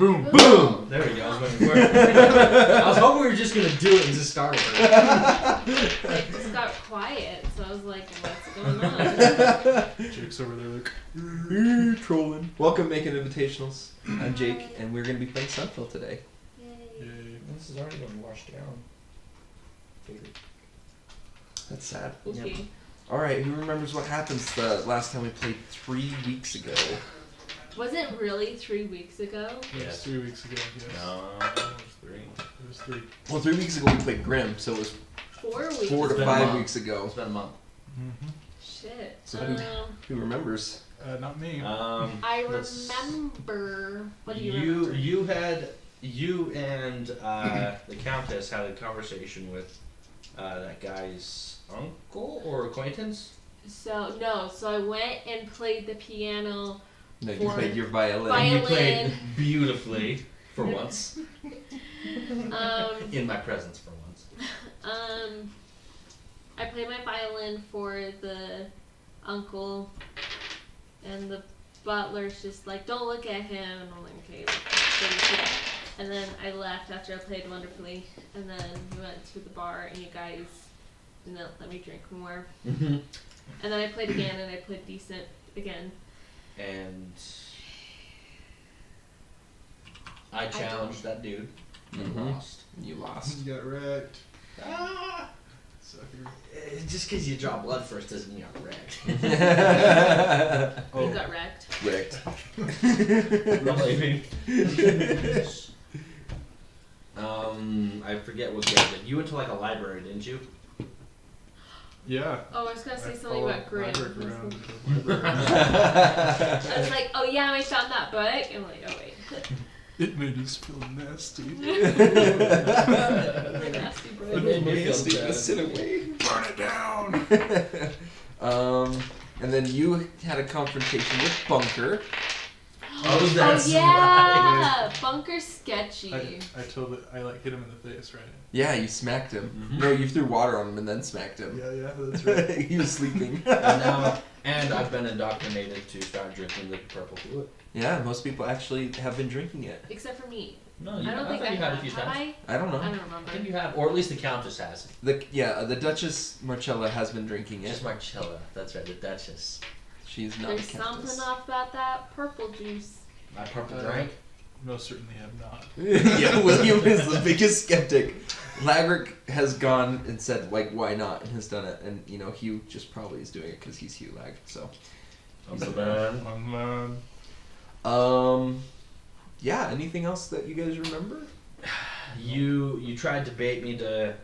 Boom. Boom! There we go. I was waiting for it. I was hoping we were just going to do it and just start over. It just got quiet, so I was like, what's going on? Jake's over there like, trolling. Welcome, Makin Invitationals. I'm Jake, and we're going to be playing Sunfill today. Yay. yay. This is already going to wash down. That's sad. Okay. Yep. Alright, who remembers what happens the last time we played 3 weeks ago? Was it really 3 weeks ago? It was 3 weeks ago, yes. No, it was 3. It was 3. Well, 3 weeks ago we played Grim, so it was 4 weeks. 4 to been a 5 month. weeks ago. It's been a month. Mm-hmm. Shit. So who remembers? Not me. I let's- remember. What do you remember? You and the Countess had a conversation with that guy's uncle or acquaintance. So I went and played the piano. No, you For played your violin. violin. You played beautifully for once. Um, In my presence for once. I played my violin for the uncle, and the butler's just like, don't look at him, and I'm like, okay. And then I left after I played wonderfully, and then we went to the bar, and you guys didn't let me drink more. Mm-hmm. And then I played again, and I played decent again. And I challenged that dude and Mhm. lost. You lost. You got wrecked. Ah! Sucker. Just because you draw blood first doesn't mean you're wrecked. You got wrecked. Wrecked. Not leaving. I forget what game. You went to like a library, didn't you? Yeah. Oh, I was gonna say I something about followed Grim. Maverick around I the library. was like, oh yeah, I found that book. I'm like, oh wait. It made us feel nasty. The nasty bro. It made me feel Nasty, bad. sit away. Burn it down! And then you had a confrontation with Bunker. Oh, that's yeah, Bunker's sketchy. I told it, I like hit him in the face, right? Yeah, you smacked him. Mhm. No, you threw water on him and then smacked him. Yeah, that's right. He was sleeping. And I've been indoctrinated to start drinking the purple fluid. Yeah, most people actually have been drinking it. Except for me. No, I don't think thought I you had have. a few Have times. I? I don't know. I don't I remember. think you have, or at least the Countess has. The Duchess Marcella has been drinking Just it. Marcella. That's right, the Duchess. She's not There's the Countess. something off about that purple juice. My purple drink. Most certainly have not. Yeah, William is the biggest skeptic. Lagric has gone and said, like, why not, and has done it. And, you know, Hugh just probably is doing it because he's Hugh Lag, so. I'm the man. Yeah, anything else that you guys remember? You tried to bait me to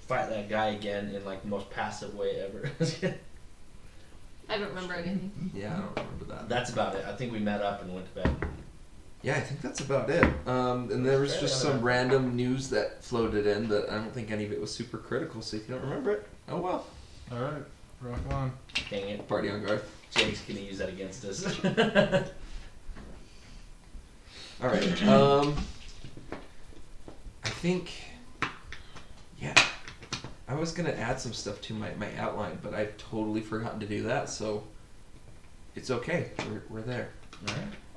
fight that guy again in like the most passive way ever. I don't remember anything. Yeah, I don't remember that. That's about it. I think we met up and went to bed. Yeah, I think that's about it. And there was just some random news that floated in that I don't think any of it was super critical, so if you don't remember it, oh well. Alright, rock on. Dang it. Party on guard. Jake's gonna use that against us. Alright, I think, yeah, I was going to add some stuff to my outline, but I've totally forgotten to do that, so it's okay. We're there.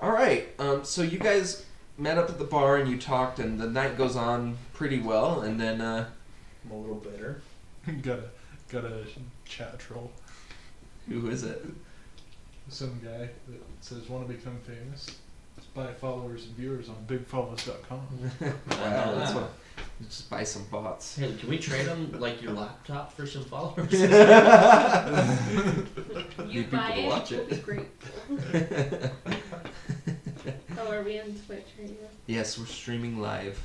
Alright. Alright, so you guys met up at the bar and you talked, and the night goes on pretty well, and then, I'm a little bitter. got a chat troll. who is it? Some guy that says, want to become famous? Just buy followers and viewers on bigfollows.com. Wow, that's what. Just buy some bots. Hey, can we trade him like your laptop for some followers? You Need buy people to it, watch we'll it. be grateful. Oh, are we on Twitch right now? Yes, we're streaming live.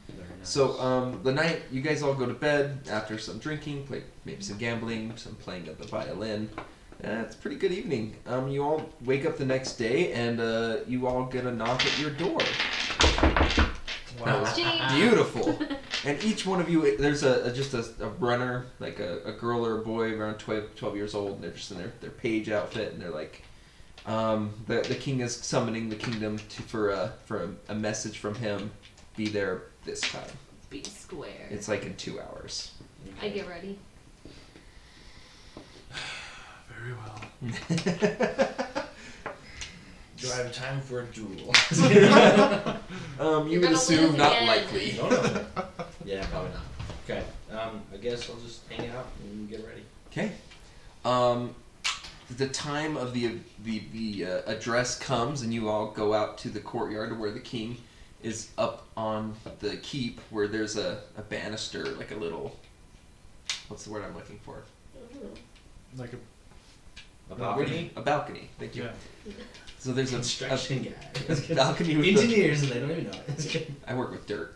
Very nice. So, the night you guys all go to bed after some drinking, play maybe some gambling, some playing of the violin. It's a pretty good evening. You all wake up the next day and you all get a knock at your door. Wow. Jeez. Beautiful. And each one of you, there's just a runner, like a girl or a boy around 12 years old, and they're just in their page outfit, and they're like, the king is summoning the kingdom for a message from him. Be there this time. Be square. It's like in 2 hours. I get ready. Very well. Do I have time for a duel? You You're would gonna assume lose not again. likely. No. Yeah, probably not. Okay. I guess I'll just hang out and get ready. Okay. The time of the address comes, and you all go out to the courtyard where the king is up on the keep, where there's a banister, like a little. What's the word I'm looking for? Like A balcony? A balcony. Thank you. yeah. So there's Construction guy. a balcony with Engineers, and they don't even know it. I work with dirt.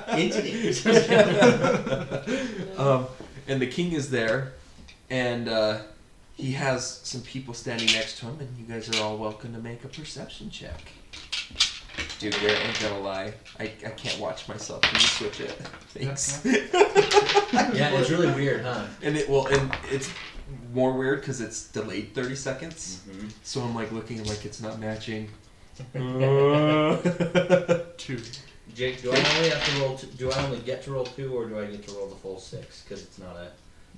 Engineers. And the king is there, and he has some people standing next to him, and you guys are all welcome to make a perception check. Dude, Garrett, I'm gonna lie. I can't watch myself. Can you switch it? Thanks. Yeah, it's really weird, huh? And it's more weird because it's delayed 30 seconds. Mm-hmm. So I'm like looking like it's not matching. 2. Jake, do I only have to roll? Do I only get to roll 2, or do I get to roll the full 6? Because it's not a.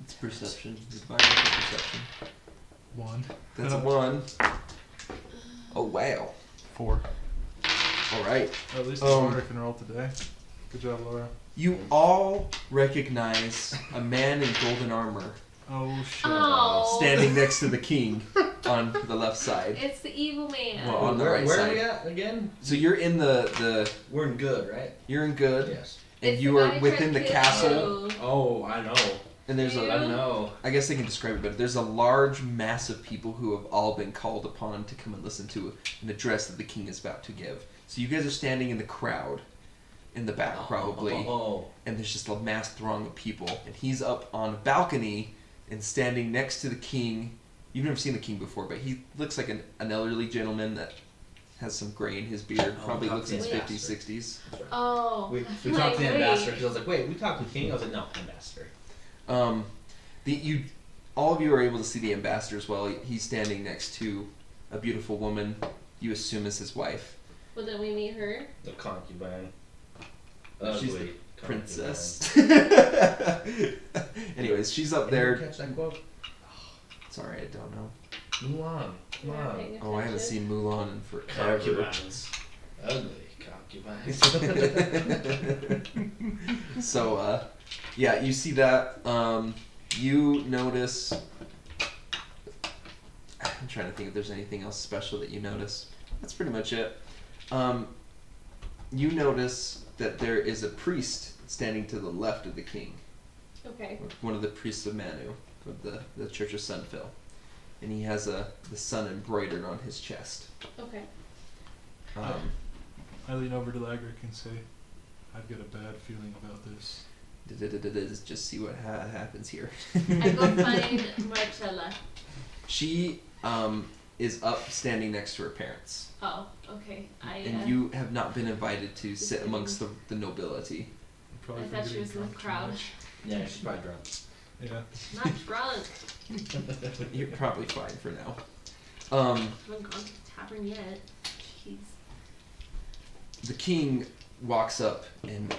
It's perception. Environmental perception. 1. That's a 1. Oh wow. 4. All right. At least Laura can roll today. Good job, Laura. You all recognize a man in golden armor Oh shit. Oh. standing next to the king on the left side. It's the evil man. Well, on the where right where side. are we at again? So you're in the We're in Goode, right? you're in Goode, Yes. and It's you the are guy within the trying to castle. kill you. Oh, I know. And there's You? I a know. I guess they can describe it, but there's a large mass of people who have all been called upon to come and listen to an address that the king is about to give. So you guys are standing in the crowd, in the back probably, Oh. and there's just a mass throng of people, and he's up on a balcony and standing next to the king. You've never seen the king before, but he looks like an elderly gentleman that has some gray in his beard. Oh, Probably talk looks to in his the 50s, ambassador. 60s. Oh. We I'm talked to the like, ambassador wait. because I was like, wait, we talked to the king? I was like, no, ambassador. All of you are able to see the ambassador as well. He's standing next to a beautiful woman you assume is his wife. Well, then we meet her. The concubine. She's Ugly the princess. concubine. Anyways, she's up Did you there. catch that quote? Sorry, I don't know. Mulan. Come You're not on. paying Oh, I haven't attention. seen Mulan in forever. Concubines. Ugly concubines. So, yeah, you see that. You notice. I'm trying to think if there's anything else special that you notice. That's pretty much it. You notice that there is a priest standing to the left of the king. Okay. One of the priests of Manu, of the Church of Sunfill. And he has the sun embroidered on his chest. Okay. I lean over to Lagric and say, I've got a bad feeling about this. Just see what happens here. I go find Marcella. She is up standing next to her parents. Oh, okay. And you have not been invited to sit amongst the nobility. I've probably I been thought she getting was in the drunk too crowd. much. Yeah, she's probably drunk. Yeah. Not drunk. You're probably fine for now. I haven't gone to the tavern yet. Jeez. The king walks up, and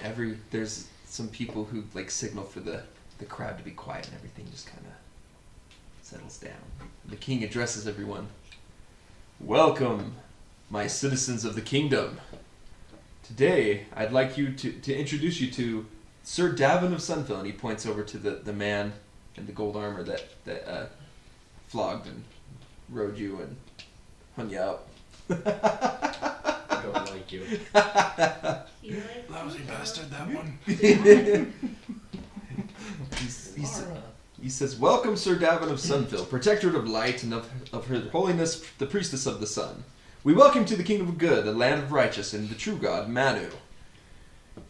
there's some people who like signal for the crowd to be quiet, and everything just kind of settles down. The king addresses everyone. Welcome, my citizens of the kingdom. Today, I'd like you to introduce you to Sir Daven of Sunfill, and he points over to the man in the gold armor that flogged and rode you and hung you up. I don't like you. He likes Lousy me, bastard, though. that one. He says, "Welcome, Sir Daven of Sunfill, protectorate of light and of Her Holiness, the Priestess of the Sun. We welcome to the Kingdom of Goode, the land of righteous, and the true God, Manu."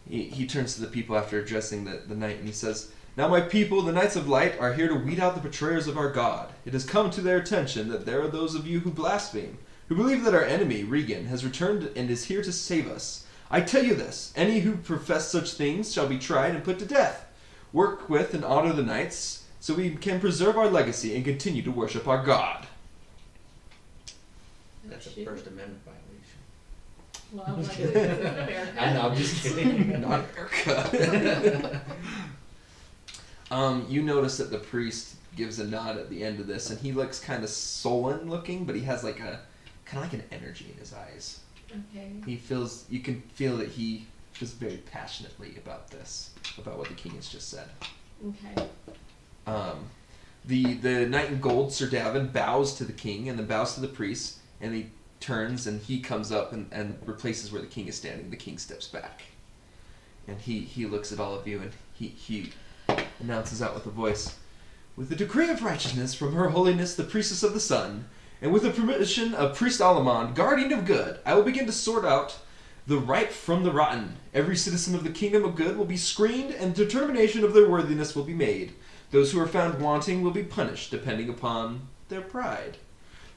He turns to the people after addressing the knight, and he says, "Now my people, the Knights of Light, are here to weed out the betrayers of our God. It has come to their attention that there are those of you who blaspheme, who believe that our enemy, Regan, has returned and is here to save us. I tell you this, any who profess such things shall be tried and put to death. Work with and honor the Knights, so we can preserve our legacy and continue to worship our God." That's a First Amendment violation. Well, I'm like, wait, this is America. I know, I'm just kidding. Not America. You notice that the priest gives a nod at the end of this, and he looks kind of sullen looking, but he has like kind of like an energy in his eyes. Okay. You can feel that he feels very passionately about this, about what the king has just said. Okay. The knight in gold, Sir Daven, bows to the king and then bows to the priest, and he turns and he comes up and replaces where the king is standing. The king steps back. And he looks at all of you and he announces out with a voice, "With the decree of righteousness from Her Holiness the Priestess of the Sun, and with the permission of Priest Alamand, guardian of good, I will begin to sort out the ripe from the rotten. Every citizen of the Kingdom of Good will be screened, and determination of their worthiness will be made. Those who are found wanting will be punished, depending upon their pride.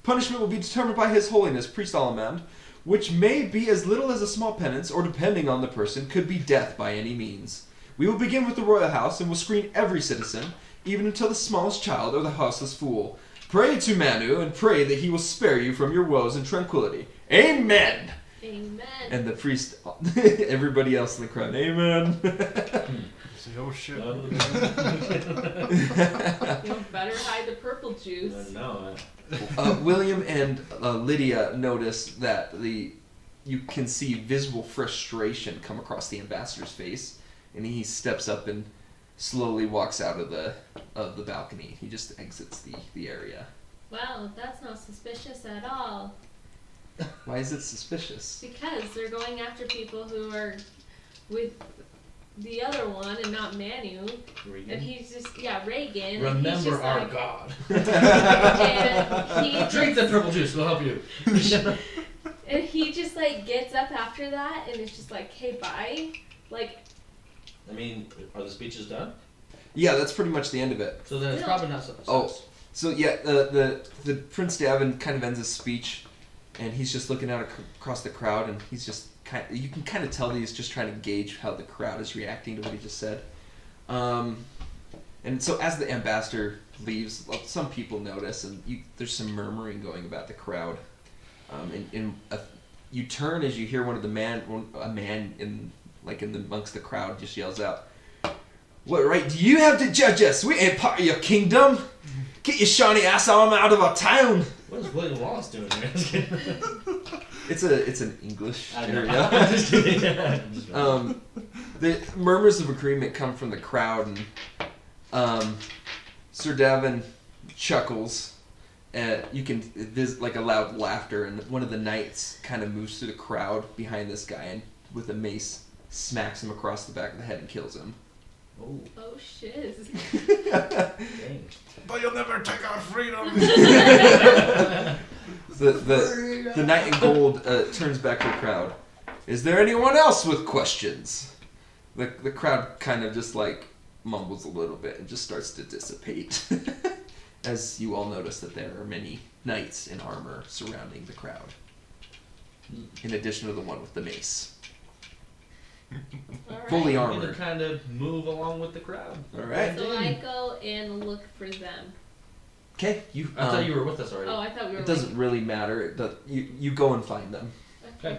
Punishment will be determined by His Holiness, Priest Alamand, which may be as little as a small penance, or depending on the person, could be death by any means. We will begin with the royal house, and will screen every citizen, even until the smallest child or the houseless fool. Pray to Manu, and pray that he will spare you from your woes in tranquility. Amen!" Amen. And the priest, everybody else in the crowd, amen. Say, oh shit. You better hide the purple juice. No. William and Lydia notice that you can see visible frustration come across the ambassador's face, and he steps up and slowly walks out of the balcony. He just exits the area. Well, that's not suspicious at all. Why is it suspicious? Because they're going after people who are with the other one and not Manu. Regan. And he's just, Reagan. Remember and he's just our like, God. And he Drink the purple juice, we'll help you. And he just like gets up after that and it's just like, hey, bye. Like, I mean, are the speeches done? Yeah, that's pretty much the end of it. So then it's No. probably not so. Oh. So yeah, the Prince Daven kind of ends his speech, and he's just looking out across the crowd, and he's just you can kind of tell that he's just trying to gauge how the crowd is reacting to what he just said. And so as the ambassador leaves, some people notice, and there's some murmuring going about the crowd. You turn as you hear a man in amongst the crowd just yells out, "What right do you have to judge us? We ain't part of your kingdom. Get your shiny ass on out of our town." What is William Wallace doing here? It's an English I know. area. I'm just kidding. The murmurs of agreement come from the crowd, and Sir Daven chuckles. You can like a loud laughter, and one of the knights kind of moves through the crowd behind this guy, and with a mace smacks him across the back of the head and kills him. Oh, oh shit. dang. But you'll never take our freedom. The knight in gold turns back to the crowd. "Is there anyone else with questions?" The crowd kind of just like mumbles a little bit and just starts to dissipate. As you all notice that there are many knights in armor surrounding the crowd. In addition to the one with the mace. All right. Fully I'm gonna armored. kind of move along with the crowd. Alright. So I go and look for them. Okay, I thought you were with us already. Oh, I thought we were It doesn't really matter. You go and find them. Okay.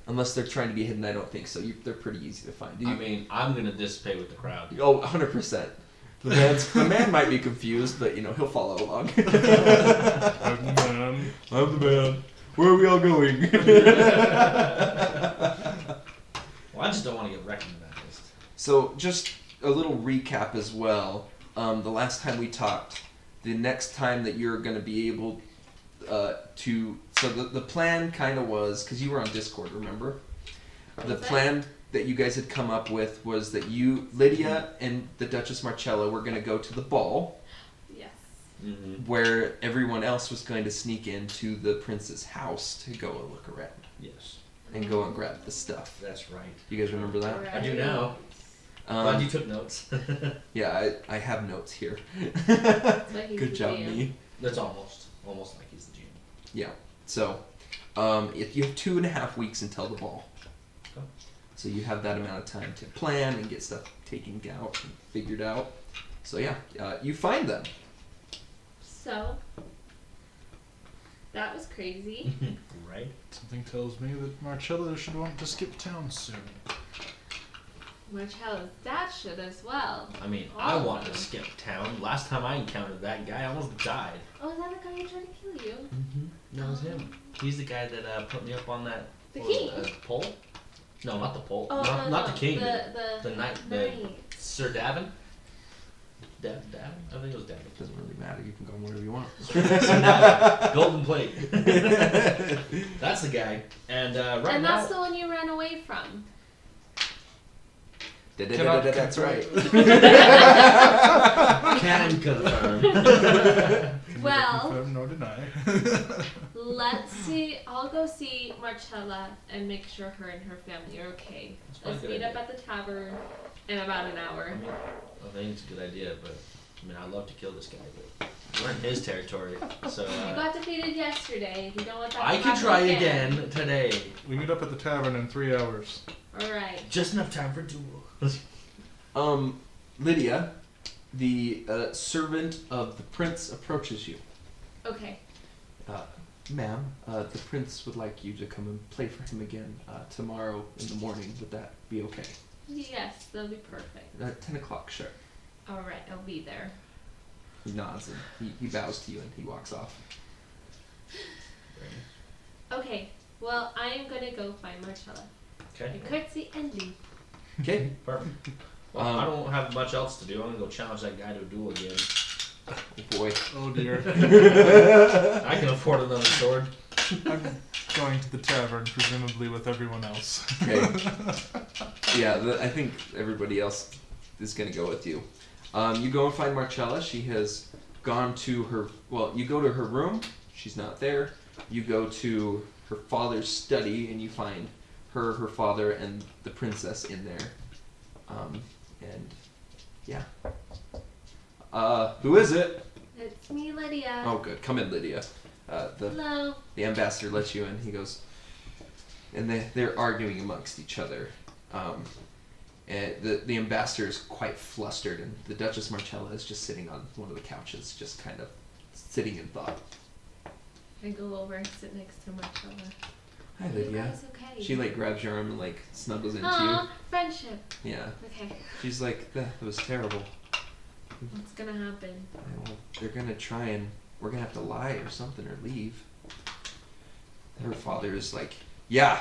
Unless they're trying to be hidden, I don't think so. They're pretty easy to find. I mean, I'm gonna dissipate with the crowd. Oh, 100%. The man might be confused, but he'll follow along. I'm the man. I'm the man. Where are we all going? Well, I just don't want to get wrecked in that list. So, just a little recap as well. The last time we talked, the next time that you're going to be able to... So the plan kind of was... Because you were on Discord, remember? The plan that you guys had come up with was that you, Lydia, and the Duchess Marcella were going to go to the ball, Yes. Mm-hmm. where everyone else was going to sneak into the prince's house to go and look around Yes, and go and grab the stuff. that's right. You guys remember that? Right. I do now. Glad you took notes. Yeah, I have notes here. That's why he's Good the job, GM. me. That's almost like he's the GM. Yeah. So, if you have 2.5 weeks until the ball. Okay. So you have that amount of time to plan and get stuff taken out and figured out. So yeah, you find them. So, that was crazy. Right. Something tells me that Marcella should want to skip town soon. Marcella's dad should as well. I mean, All I of wanted them. to skip town. Last time I encountered that guy, I almost died. Oh, is that the guy who tried to kill you? Mm-hmm. That was him. He's the guy that put me up on that The what was king. it, pole. No, not the pole. Oh, not no. the king. The knight. Sir Daven. Daven. I think it was Daven. It doesn't really matter. You can go wherever you want. Sir Daven. Golden plate. That's the guy. And right And now. that's the one you ran away from. That's right. Can confirm. Well, Confirm nor deny. let's see. I'll go see Marcella and make sure her and her family are okay. probably Let's a good meet up idea. at the tavern in about an hour. I mean, I think it's a good idea, but I mean, I'd love to kill this guy, but we're in his territory, so You got defeated yesterday. If you don't want that I to can happen try again today. We meet up at the tavern in 3 hours. Alright. Just enough time for duel. Lydia, the servant of the prince, approaches you. Okay. Ma'am, the prince would like you to come and play for him again tomorrow in the morning. Would that be okay? Yes, that'll be perfect. 10 o'clock, sure. Alright, I'll be there. He nods and he bows to you and he walks off. Okay, well, I am gonna go find Marcella. Okay. I curtsy and leave. Okay. Perfect. Well, I don't have much else to do. I'm gonna go challenge that guy to a duel again. Oh boy. Oh dear. I can afford another sword. I'm going to the tavern, presumably with everyone else. Okay. Yeah, I think everybody else is going to go with you. You go and find Marcella. She has gone to her... Well, you go to her room. She's not there. You go to her father's study, and you find her father, and the princess in there. And, yeah. Who is it? It's me, Lydia. Oh, good. Come in, Lydia. Hello. The ambassador lets you in. He goes, and they're arguing amongst each other. And the ambassador is quite flustered, and the Duchess Marcella is just sitting on one of the couches, just kind of sitting in thought. I go over and sit next to Marcella. Hi, You Lydia. guys okay? She grabs your arm and snuggles into Aw, friendship. you. Yeah. Okay, She's like, that was terrible. what's gonna happen? Well, they're gonna try and we're gonna have to lie or something or leave. Her father is like, yeah,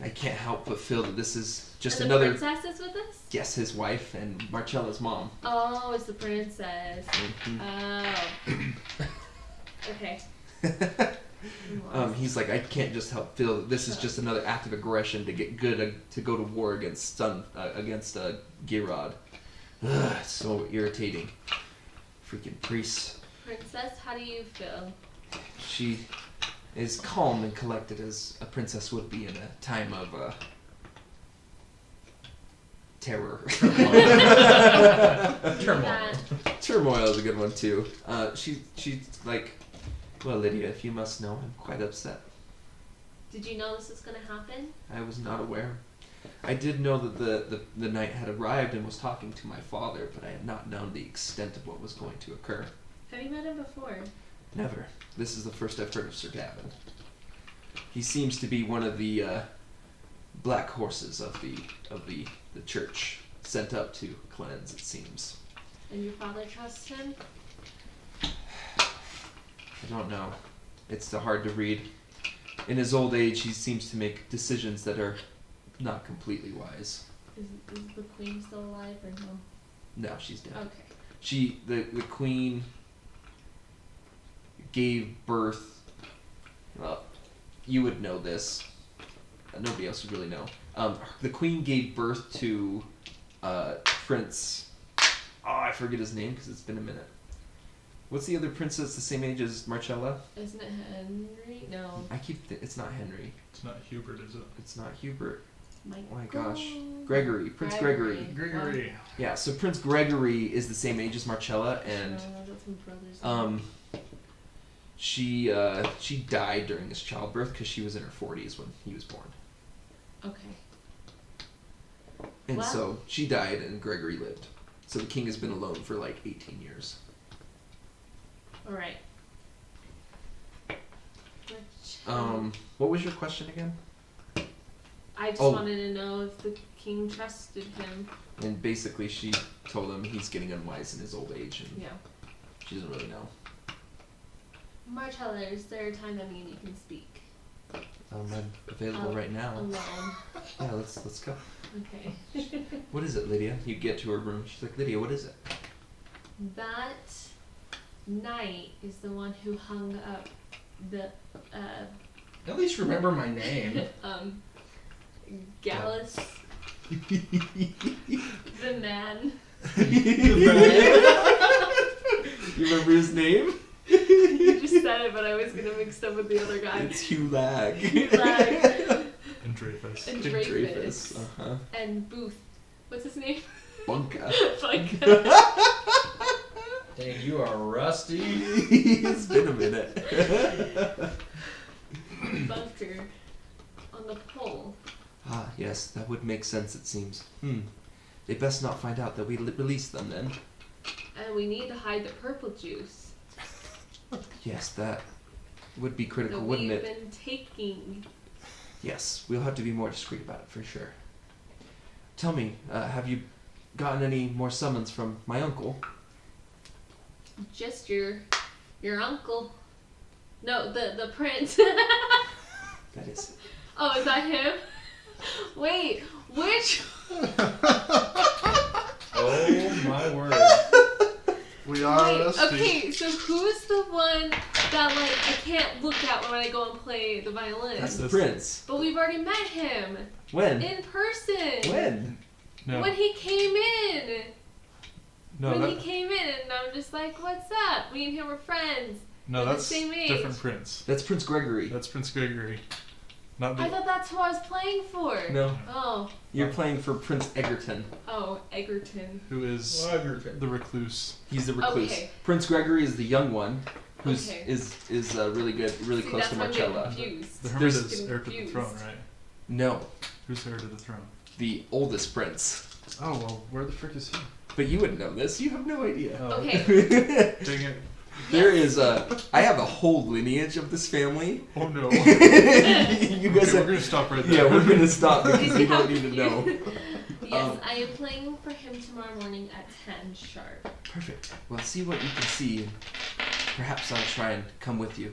I can't help but feel that this is just And another. the princess is with us? Yes, his wife and Marcella's mom. Oh, it's the princess. Mhm. Oh. Okay. He's like, I can't just help feel that this is just another act of aggression to get good to go to war against Girod. Ugh, it's so irritating. Freaking priests. Princess, how do you feel? She is calm and collected as a princess would be in a time of terror. Turmoil. That- Turmoil is a good one too. She's like, well, Lydia, if you must know, I'm quite upset. Did you know this was gonna happen? I was not aware. I did know that the knight had arrived and was talking to my father, but I had not known the extent of what was going to occur. Have you met him before? Never. This is the first I've heard of Sir Daven. He seems to be one of the black horses of the church, sent up to cleanse, it seems. And your father trusts him? I don't know. It's hard to read. In his old age, he seems to make decisions that are not completely wise. Is the queen still alive or no? No, she's dead. Okay. The queen gave birth. Well, you would know this. Nobody else would really know. The queen gave birth to Prince. Oh, I forget his name because it's been a minute. What's the other princess the same age as Marcella? Isn't it Henry? No. It's not Henry. It's not Hubert, is it? It's not Hubert. Michael. Oh my gosh. Gregory. Prince Gregory. Gregory. Yeah, so Prince Gregory is the same age as Marcella, and That's my brother's name. she died during his childbirth because she was in her 40s when he was born. Okay. And Wow. so she died and Gregory lived. So the king has been alone for 18 years. Alright. What was your question again? I just Oh. wanted to know if the king trusted him. And basically, she told him he's getting unwise in his old age, and Yeah. she doesn't really know. Marcella, is there a time that me and you can speak? I'm available right now. Alone. Yeah, let's go. Okay. What is it, Lydia? You get to her room. She's like, Lydia, what is it? That knight is the one who hung up the At least remember my name. Gallus. The man. You remember his name? You just said it, but I was gonna mix up with the other guy. It's Hugh Lag. Like, And Dreyfus. and Dreyfus. Dreyfus. Uh-huh. And Booth. What's his name? Bunka. Fuck. Dang, you are rusty. It's been a minute. Bunker. On the pole. Ah, yes, that would make sense, it seems. They best not find out that we released them, then. And we need to hide the purple juice. Yes, that would be critical, That wouldn't we've it? been taking. Yes, we'll have to be more discreet about it, for sure. Tell me, have you gotten any more summons from my uncle? Just your uncle. No, the prince. That is... Oh, is that him? Wait, which? Oh my word. We are Wait, rusty. okay, so who's the one that like I can't look at when I go and play the violin? That's the This- prince. But we've already met him When? in person. When? No, When he came in. no, When that, he came in, and I'm just like, "What's up?" Me and him were friends. no, They're the that's same age. different Prince. That's Prince Gregory. That's Prince Gregory. Not I the. thought that's who I was playing for. No, Oh, you're playing for Prince Egerton. Egerton. Who is the recluse? He's the recluse. Okay. Prince Gregory is the young one, who's Okay. is really good, really See, close that's to why I'm getting Marcella. confused. The hermit There's- is heir to the confused. throne, right? No, Who's heir to the throne? the oldest prince. Oh well, where the frick is he? But you wouldn't know this. You have no idea. Oh, Okay. Dang it! There is I have a whole lineage of this family. Oh no. You Okay, guys we're have, gonna stop right there. yeah, we're gonna stop because you How don't need to know. Yes, I am playing for him tomorrow morning at 10 sharp. Perfect. Well, see what you can see, and perhaps I'll try and come with you.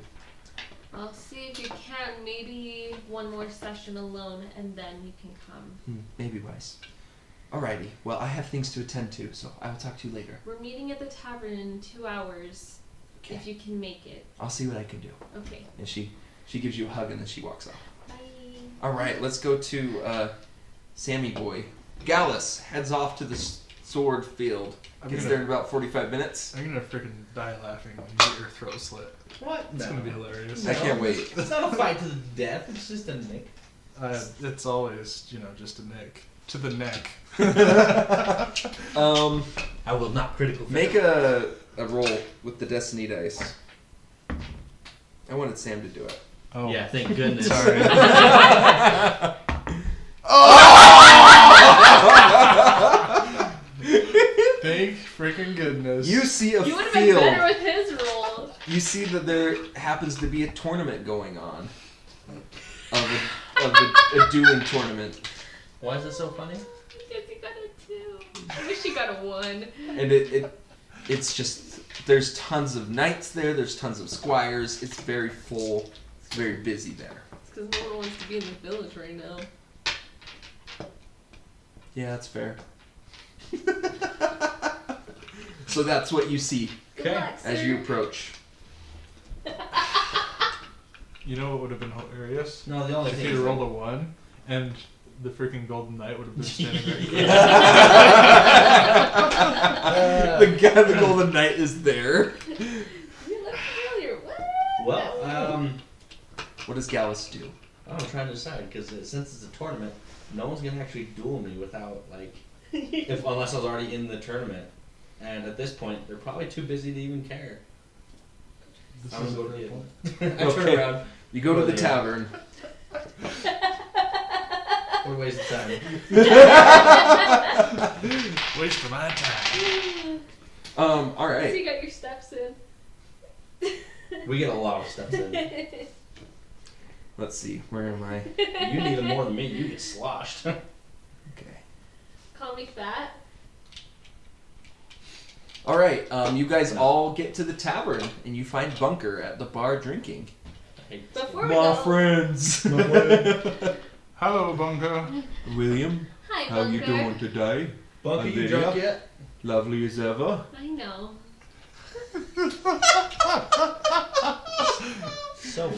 I'll see if you can. Maybe one more session alone, and then you can come. Maybe wise. Alrighty. Well, I have things to attend to, so I will talk to you later. We're meeting at the tavern in 2 hours, Okay. if you can make it. I'll see what I can do. Okay. And she gives you a hug and then she walks off. Bye. Alright, let's go to Sammy Boy. Gallus heads off to the sword field. I'm Gets gonna- there in about 45 minutes. I'm gonna freaking die laughing when you get your throat slit. What? It's No. gonna be hilarious. I can't wait. It's not a fight to the death. It's just a nick. It's always, just a nick to the neck. I will not critical. Make a roll with the destiny dice. I wanted Sam to do it. Oh, Yeah, thank goodness. sorry. Thank freaking goodness. You see a You would have been field. better with his roll. You see that there happens to be a tournament going on. Of a dueling tournament. Why is it so funny? Because he got a 2. I wish he got a 1. And it's just, there's tons of knights there's tons of squires, it's very full, it's very busy there. It's because no one wants to be in the village right now. Yeah, that's fair. So that's what you see Good Okay. luck, as sir. you approach. You know what would have been hilarious? No, the only If thing you is rolled a 1 and the freaking golden knight would have been standing right here. The guy, the golden knight is there. You look familiar. What? Well, What does Gallus do? I'm trying to decide because since it's a tournament, no one's gonna actually duel me without unless I was already in the tournament. And at this point, they're probably too busy to even care. This I'm is gonna a go fair to point. I turn Okay. around. You go to the Yeah. tavern. What a waste of time. Waste of my time. So Alright. you got your steps in. We get a lot of steps in. Let's see. Where am I? You need it more than me. You get sloshed. Okay. Call me fat. All right. You guys all get to the tavern, and you find Bunker at the bar drinking. I hate this Before game. we go, friends. Hello, Bunker. William, hi, how you Bunker. doing today? Bunky, you Olivia? drunk yet? Lovely as ever. I know. So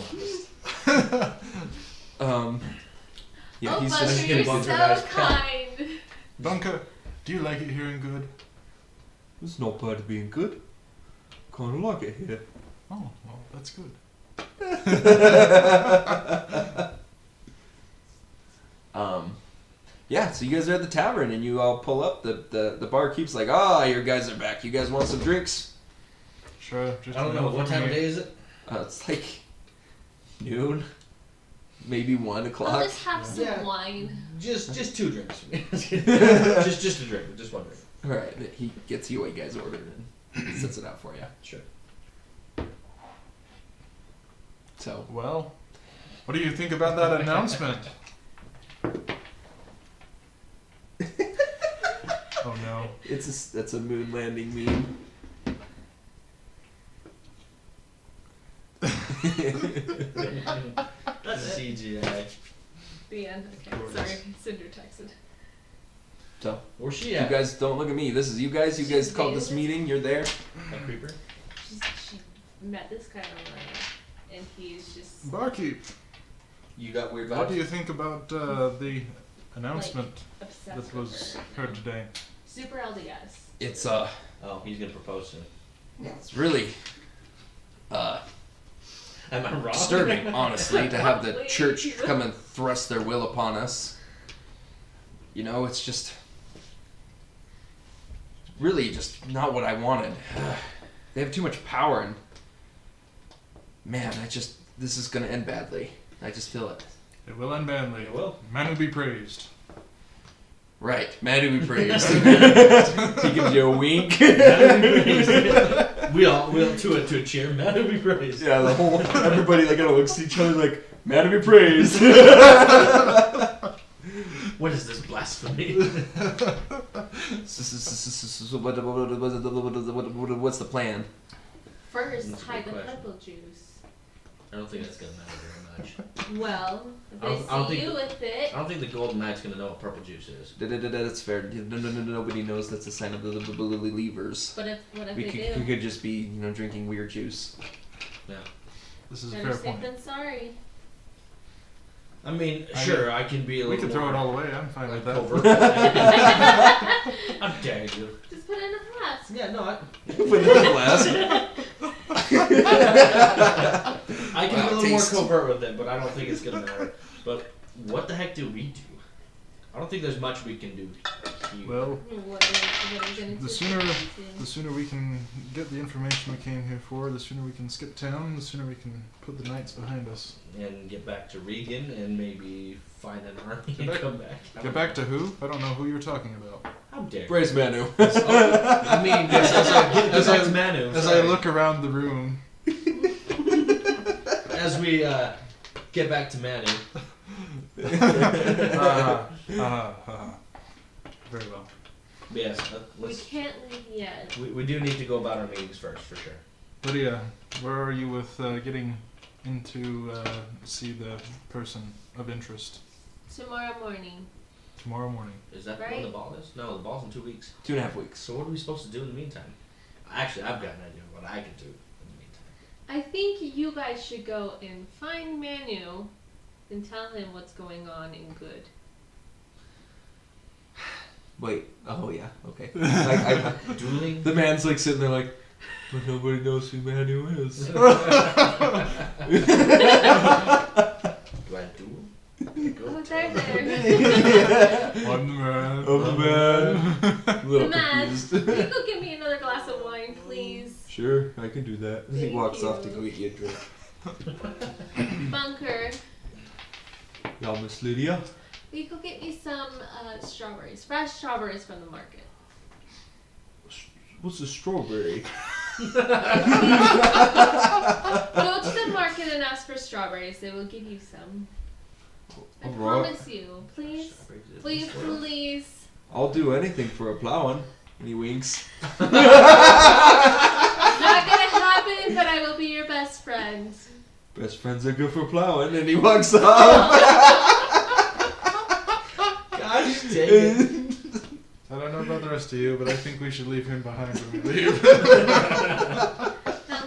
Yeah, Oh, he's Bunker, just you're Bunker so guy's kind. Bunker, do you like it here in Goode? It's not bad at being good. Kind of like it here. Oh, well, that's good. Yeah, so you guys are at the tavern and you all pull up. The barkeep's like, your guys are back. You guys want some drinks? Sure. Just I don't know. What time of day is it? It's like noon, maybe 1 I'll o'clock. just have some Yeah. wine. Just 2 drinks. just a drink. Just 1 drink. All right, he gets you what you guys ordered and sets it out for you. Sure. So, Well, what do you think about that announcement? Oh no. that's a moon landing meme. That's CGI. The end. Okay, sorry. Cinder texted. So, Where's she you at? guys don't look at me. This is you guys. You guys She's called this bathing. meeting. You're there. A creeper? She met this guy online, and he's just Barkeep, You got weird what vibes? do you think about the announcement obsessed that with was her. heard today? Super LDS. It's Oh, he's gonna propose soon. it's really Am I wrong? disturbing, honestly, to have the Probably. church come and thrust their will upon us. You know, it's just really just not what I wanted. They have too much power, and man, this is gonna end badly. I just feel it. It will end badly. It will. Man who be praised. Right, man who be praised. He gives you a wink. we all to a cheer. Man who be praised. Yeah, the whole everybody like kind of looks at each other like, man who be praised. What is this blasphemy? What's the plan? First, That's a hide good the question. purple juice. I don't think that's gonna matter very much. Well, if I don't they see think- you with it. I don't think the Golden Knight's gonna know what purple juice is. That's fair. Nobody knows that's a sign of the believers. But what if We they could, do? could just be, drinking weird juice. Yeah. This is a Better fair safe point. than sorry. I mean, I sure, I can be a We little could throw more it all away. I'm fine with that. covert. How dare you? Just put it in a flask. Yeah, no, Put it in the glass. I can Wow, be a little more taste. covert with it, but I don't think it's gonna matter. But what the heck do we do? I don't think there's much we can do here. Well, What are you gonna the do? sooner we can get the information we came here for, the sooner we can skip town, the sooner we can put the knights behind us. And get back to Regan and maybe find an army Get and back- come back. Get back to who? I don't know who you're talking about. How dare you? Praise Manu. I mean, as I Manu. As I sorry. look around the room, As we get back to Manu. very well. Yes, We let's. can't leave yet. We do need to go about our meetings first, for sure. Lydia, where are you with getting into see the person of interest Tomorrow morning. tomorrow morning? Is that Right. when the ball is? No, the ball's in 2 weeks. 2.5 weeks. So what are we supposed to do in the meantime? Actually, I've got an idea of what I can do in the meantime. I think you guys should go and find Manu and tell him what's going on in Goode. Wait. Oh yeah. Okay. Dueling? The man's like sitting there like, but nobody knows who Manu is. Do I duel? Go Oh, tell there, them. there. One man. Oh man. A little The man. confused. Can you go get me another glass of wine, please? Sure, I can do that. He Thank walks you. off to go get you a drink. Bunker, Y'all, Miss Lydia. will you go get me some strawberries? Fresh strawberries from the market. What's a strawberry? Go to the market and ask for strawberries. They will give you some. I promise you. Please. Please, please. I'll do anything for a plowing. And he winks. Not gonna happen, but I will be your best friend. Best friends are good for plowing, and he walks off. Gosh dang it. I don't know about the rest of you, but I think we should leave him behind when we leave. Now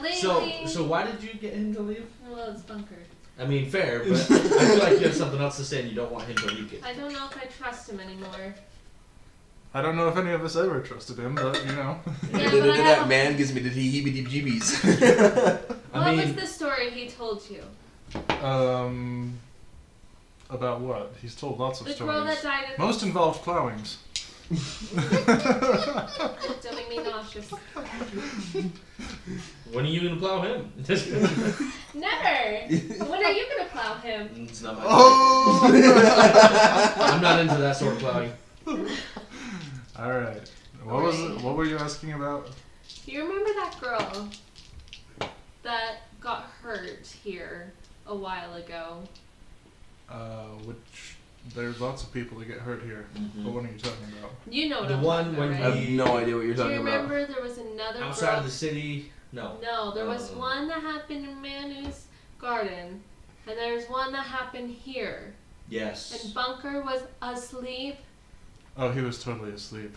lately... So why did you get him to leave? Well, it's Bunker. I mean, fair, but I feel like you have something else to say and you don't want him to leak it. I don't know if I trust him anymore. I don't know if any of us ever trusted him, but you know. Yeah, but I That have... man gives me the heebie-jeebies. What was the story he told you? About what? He's told lots of The stories. girl that died in... Most involved plowings. Don't make me nauseous. When are you going to plow him? Never! When are you gonna plow him? It's not my Oh! I'm not into that sort of plowing. Alright. What were you asking about? Do you remember that girl that got hurt here a while ago? Which there's lots of people that get hurt here. Mm-hmm. But what are you talking about? You know what The I'm one talking when about, I right? have no idea what you're Do you talking about. remember there was another Outside girl? of the city? No. No, there was one that happened in Manu's garden, and there's one that happened here. Yes. And Bunker was asleep. Oh, he was totally asleep.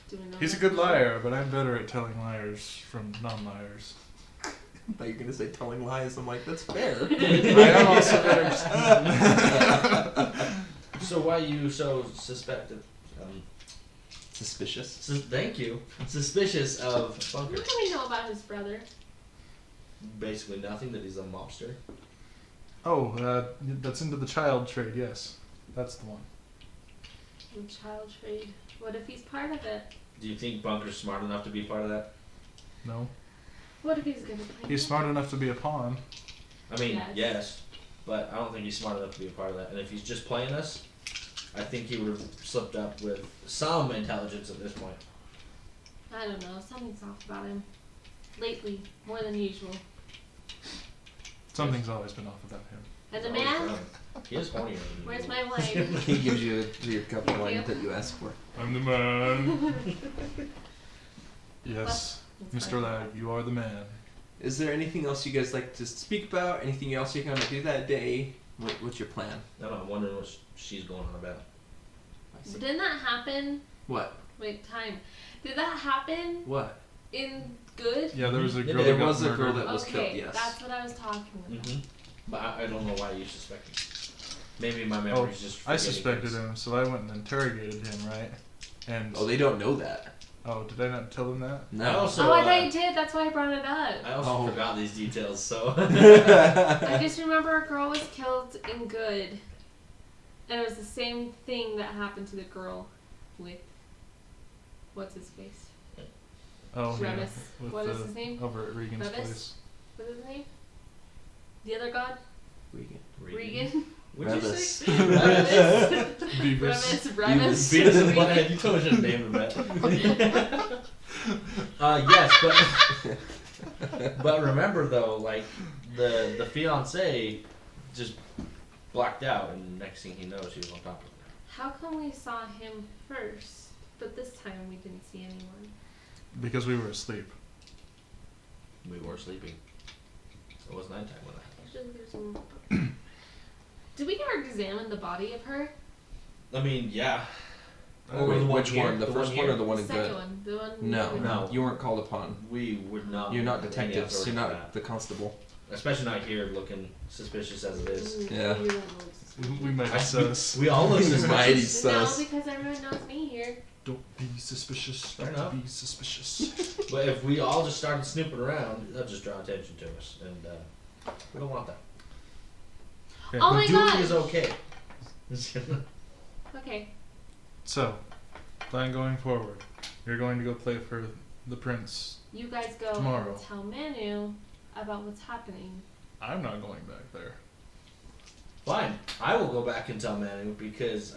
Do we know He's a that good for sure? liar, but I'm better at telling liars from non-liars. I thought you were going to say telling lies. I'm like, that's fair. I am also better. So why are you so suspected? Suspicious. Thank you. Suspicious of Bunker. What do we know about his brother? Basically nothing, that he's a mobster. Oh, that's into the child trade, yes. That's the one. And child trade. What if he's part of it? Do you think Bunker's smart enough to be part of that? No. What if he's gonna play He's it? smart enough to be a pawn. I mean, Yes. yes, but I don't think he's smart enough to be a part of that. And if he's just playing us, I think he would have slipped up with some intelligence at this point. I don't know. Something's off about him. Lately, more than usual. Something's always been off about him. And the He's always man? trying. He is hornier than Where's you. my wine? He gives you your cup of wine you. that you ask for. I'm the man. Yes, That's Mr. fine. Lag, you are the man. Is there anything else you guys like to speak about? Anything else you're going to do that day? What's your plan? I don't know, I'm wondering what she's going on about. Didn't that happen? What? Wait, time. Did that happen What? in Good? Yeah, there was a Yeah, girl there that got was a girl murdered. that was Okay, killed, yes. that's what I was talking about. Mm-hmm. But I don't know why you suspect him. Maybe my Oh, memory's just I forgetting suspected things. him, so I went and interrogated him, right? And Oh, they don't know that. oh, did I not tell them that? I No. also, Oh, I thought you did. That's why I brought it up. I also Oh. forgot these details, so. I just remember a girl was killed in Good. And it was the same thing that happened to the girl with... What's his face? Oh, yeah. Remus. With What the, is his name? Over at Regan's Remus? place. What's his name? The other god? Regan. Regan? What'd you Remus. say? Remus. Beavis. Remus. Beat us in the butt. You told me I should name him that. Yes, but remember though, like the fiance just blacked out, and next thing he knows, he was on top of her. How come we saw him first, but this time we didn't see anyone? Because we were asleep. We were sleeping. It was nighttime when that happened. Usually there's some- Did we ever examine the body of her? I mean, yeah. Oh, Or Wait, the one which here, one? The the first one one or here. the one The in second Good? one. The one No, we- No. you weren't called upon. We would not. You're not have any detectives. You're authority not for that. the constable. Especially not here, looking suspicious as it is. Mm, Yeah. you don't know. We might be sus. We all look Mighty suspicious. No, sus. because everyone knows me here. Don't be suspicious. Fair Don't enough. be suspicious. But if we all just started snooping around, that'll just draw attention to us, and we don't want that. Okay. Oh my but dueling gosh. is okay. Okay. So, plan going forward. You're going to go play for the prince. You guys go Tomorrow. and tell Manu about what's happening. I'm not going back there. Fine, I will go back and tell Manu because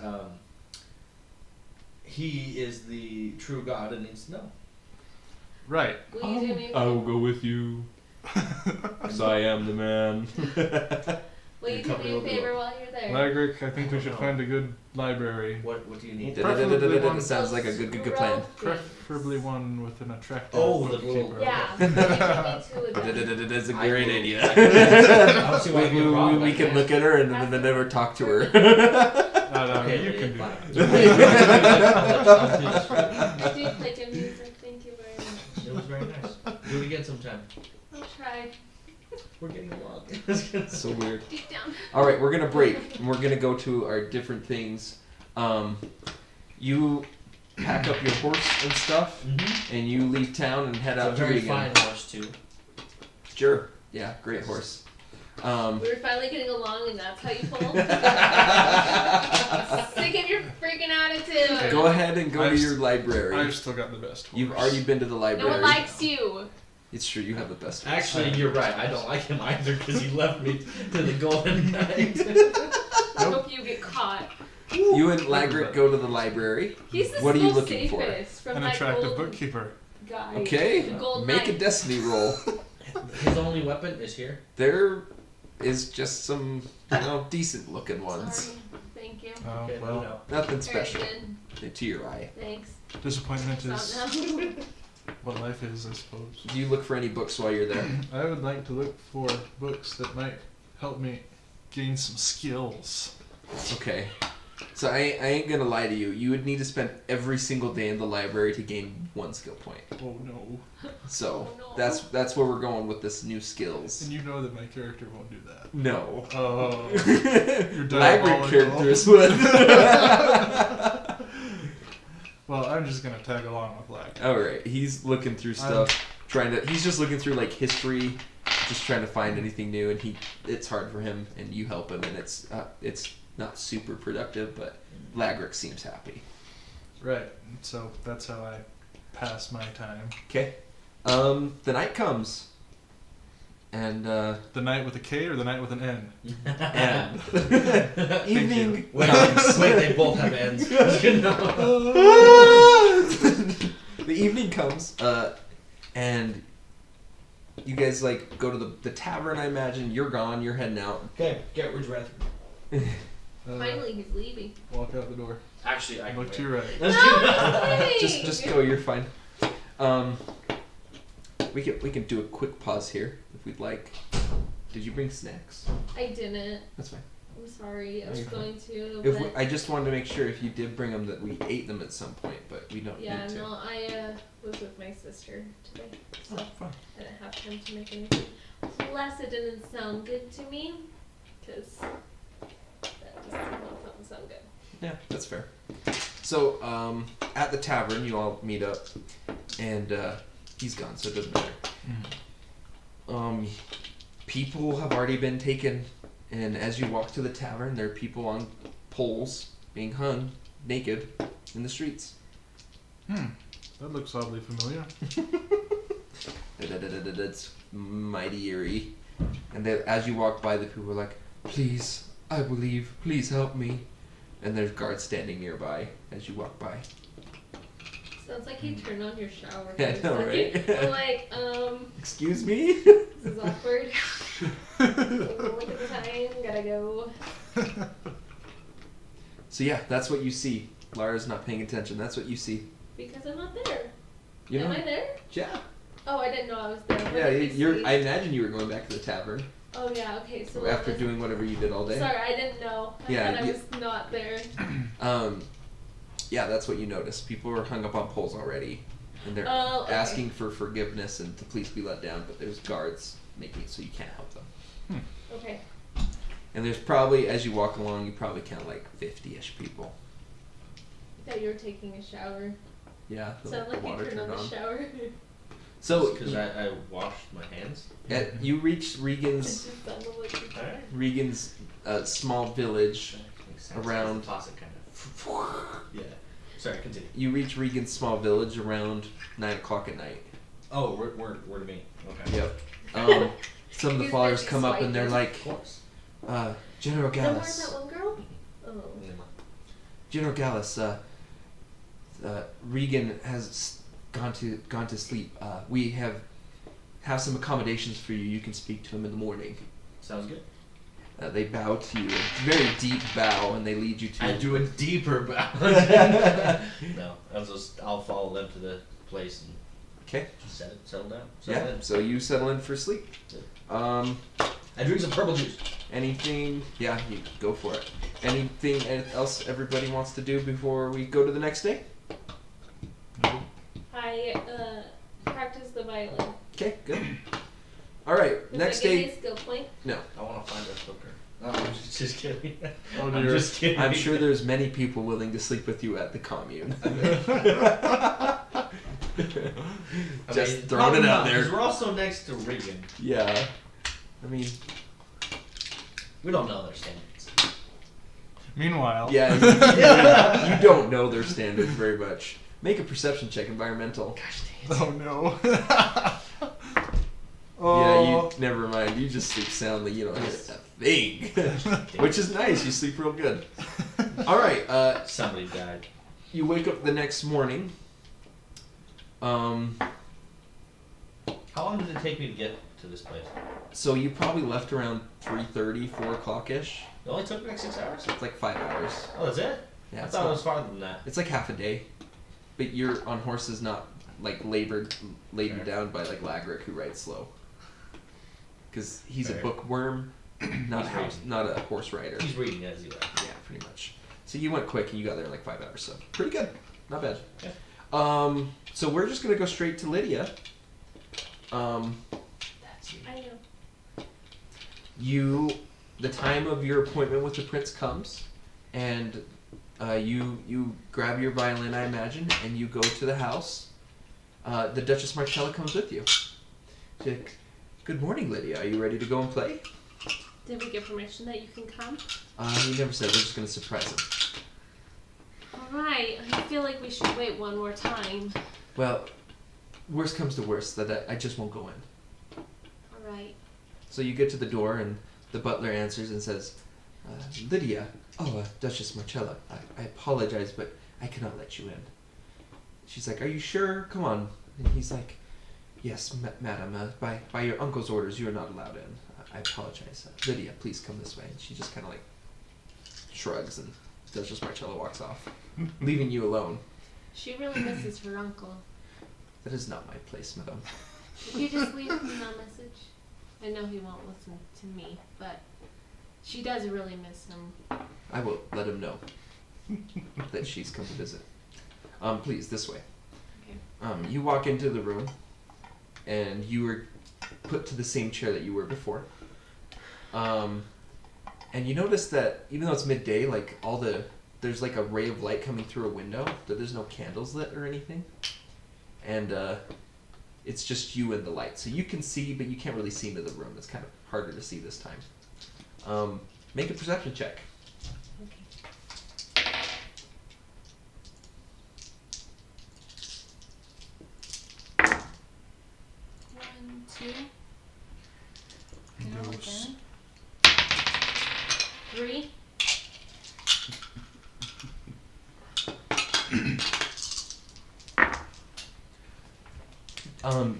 he is the true God and needs to know. Right. Will you do me a I will favor? go with you, because I am the man. Will you do me a favor while you're there? Lagric, I think we should find a good library. What do you need? Preferably Sounds like a good plan. Preferably one with an attractive Oh, the bookkeeper. little- Yeah. Maybe me too with that. That's a I great will- idea. I don't see why we you'd be wrong we about can that. look at her and then never talk to her. No, Okay, you yeah, can do fine. that. I'll do this for you. I do play good music. Thank you very much. It was very nice. Do it again sometime. I'll try. We're getting along. So weird. Deep down. All right, we're gonna break and we're gonna go to our different things. You pack up your horse and stuff, and you leave town and head It's a out to very Regan. fine horse too. Sure. Yeah, great horse. We were finally getting along, and that's how you pull. Sick of your freaking attitude. Go ahead and go to your library. I've still got the best horse. You've already been to the No library. one likes you. It's true, you have the best horse. Actually, you're right. I don't like him either because he left me to the Golden Knight. I hope you get caught. You and Lagric go to the library. He's the What are you most looking for? safest from An that attractive gold bookkeeper. guy. Okay, The gold make a knight. destiny roll. His only weapon is here. There is just some, decent looking ones. Sorry. Thank you. Oh, Okay, well, no. Nothing Very special good. to your eye. Thanks. disappointment is Stop now. what life is, I suppose. Do you look for any books while you're there? I would like to look for books that might help me gain some skills. Okay. So I ain't gonna lie to you. You would need to spend every single day in the library to gain 1 skill point. Oh no. So Oh, no. that's where we're going with this new skills. And you know that my character won't do that. No. Oh. You're Library diabolical. characters would. Well, I'm just gonna tag along with Black. Alright, he's looking through stuff, he's just looking through like history, just trying to find anything new, and it's hard for him, and you help him, and it's not super productive, but Lagric seems happy. Right. So that's how I pass my time. Okay. The night comes, and The night with a K or the night with an N? and you. evening Wait, comes. wait, they both have ends. The evening comes, and you guys like go to the tavern. I imagine you're gone. You're heading out. Okay, get rid of Finally, he's leaving. Walk out the door. Actually, I can Look wait. to your right. No, I'm kidding. Just go. You're fine. We can do a quick pause here if we'd like. Did you bring snacks? I didn't. That's fine. I'm sorry. I was You're fine. going to. If But I just wanted to make sure if you did bring them that we ate them at some point, but we don't yeah, need to. no, I was with my sister today, so Oh, fine. I didn't have time to make anything. Plus, it didn't sound good to me, because that just didn't sound good. Yeah, that's fair. So, at the tavern, you all meet up, and he's gone, so it doesn't matter. People have already been taken, and as you walk to the tavern, there are people on poles being hung naked in the streets. That looks oddly familiar. It's mighty eerie. And then as you walk by, the people are like, "Please, I will leave. Please help me." And there's guards standing nearby as you walk by. Sounds like you turned on your shower. Yeah, I for a know, second. right? I'm like, Excuse me? this is awkward. Look at the time, gotta go. So yeah, that's what you see. Lara's not paying attention. That's what you see. Because I'm not there. You know? Am I there? Yeah. Oh, I didn't know I was there. What Yeah, did you you're. see? I imagine you were going back to the tavern Oh yeah, okay, so after what was- doing whatever you did all day. Sorry, I didn't know. I Yeah, thought I you- was not there. Yeah, that's what you noticed. People were hung up on poles already, and they're Oh, okay. asking for forgiveness and to please be let down. But there's guards making it so you can't help them. Okay. And there's probably, as you walk along, you probably count like 50-ish people. I thought you were taking a shower. Yeah, the Sound like you water turned on the on. shower. So because I washed my hands. you reach It Regan's just sounded like you did. Alright. Regan's small village. Makes sense. Around- It's classic kind of. Yeah. Sorry, continue. You reach Regan's small village around 9 o'clock at night. Oh, we're to me. Okay. Yep. Some of the He's fathers busy come up and they're swiping. like, Of course. General Then where's Gallus. that one girl? Oh. Never mind. General Gallus, Regan has gone to sleep. We have some accommodations for you. You can speak to them in the morning. Sounds good. They bow to you, a very deep bow, and they lead you to. I do a deeper bow. No, I'll follow them to the place and Okay. settle down. Yeah. So you settle in for sleep. I drink some purple juice. Anything? Yeah, you go for it. Anything else everybody wants to do before we go to the next day? I practice the violin. Okay, good. All right, Does next that give day. me a skill point? No, I want to find a hooker. No, I'm just kidding. Oh, I'm dear. just kidding. I'm sure there's many people willing to sleep with you at the commune. Just throwing it out there. Because we're also next to Regan. Yeah, I mean, We don't know their standards. Meanwhile. yeah, you don't know their standards very much. Make a perception check, environmental. Gosh dang it. Oh no. Yeah, you never mind. You just sleep soundly. You don't hear a thing, which is nice. You sleep real good. All right. Somebody died. You wake up the next morning. How long did it take me to get to this place? So you probably left around 3:30, 4 o'clock-ish. It only took me like 6 hours? It's like 5 hours. Oh, that's it? Yeah, I it's thought not- it was farther than that. It's like half a day, but you're on horses, not like laden Fair. down by like Lagric, who rides slow. Because he's Fair. a bookworm, not He's reading. not a horse rider. He's reading as he left. Yeah, pretty much. So you went quick and you got there in like 5 hours, so pretty good, not bad. Okay. So we're just gonna go straight to Lydia. That's you. I know. The time of your appointment with the prince comes, and you grab your violin, I imagine, and you go to the house. The Duchess Marcella comes with you. She's like, "Good morning, Lydia. Are you ready to go and play?" Did we get permission that you can come? He never said. We're just gonna surprise him. Alright, I feel like we should wait one more time. Well, worst comes to worst, that I just won't go in. Alright. So you get to the door, and the butler answers and says, "Lydia, Duchess Marcella, I apologize, but I cannot let you in." She's like, "Are you sure? Come on." And he's like, "Yes, madam, by your uncle's orders, you are not allowed in. I apologize. Lydia, please come this way." And she just kind of like shrugs, and Duchess Marcella walks off, leaving you alone. She really misses her uncle. That is not my place, madam. Could you just leave him a message? I know he won't listen to me, but she does really miss him. I will let him know that she's come to visit. Please, this way. Okay. You walk into the room, and you were put to the same chair that you were before. And you notice that even though it's midday, like there's like a ray of light coming through a window, but there's no candles lit or anything. And it's just you and the light. So you can see, but you can't really see into the room. It's kind of harder to see this time. Make a perception check. Okay. 1, 2. Now Deuce. again. 3.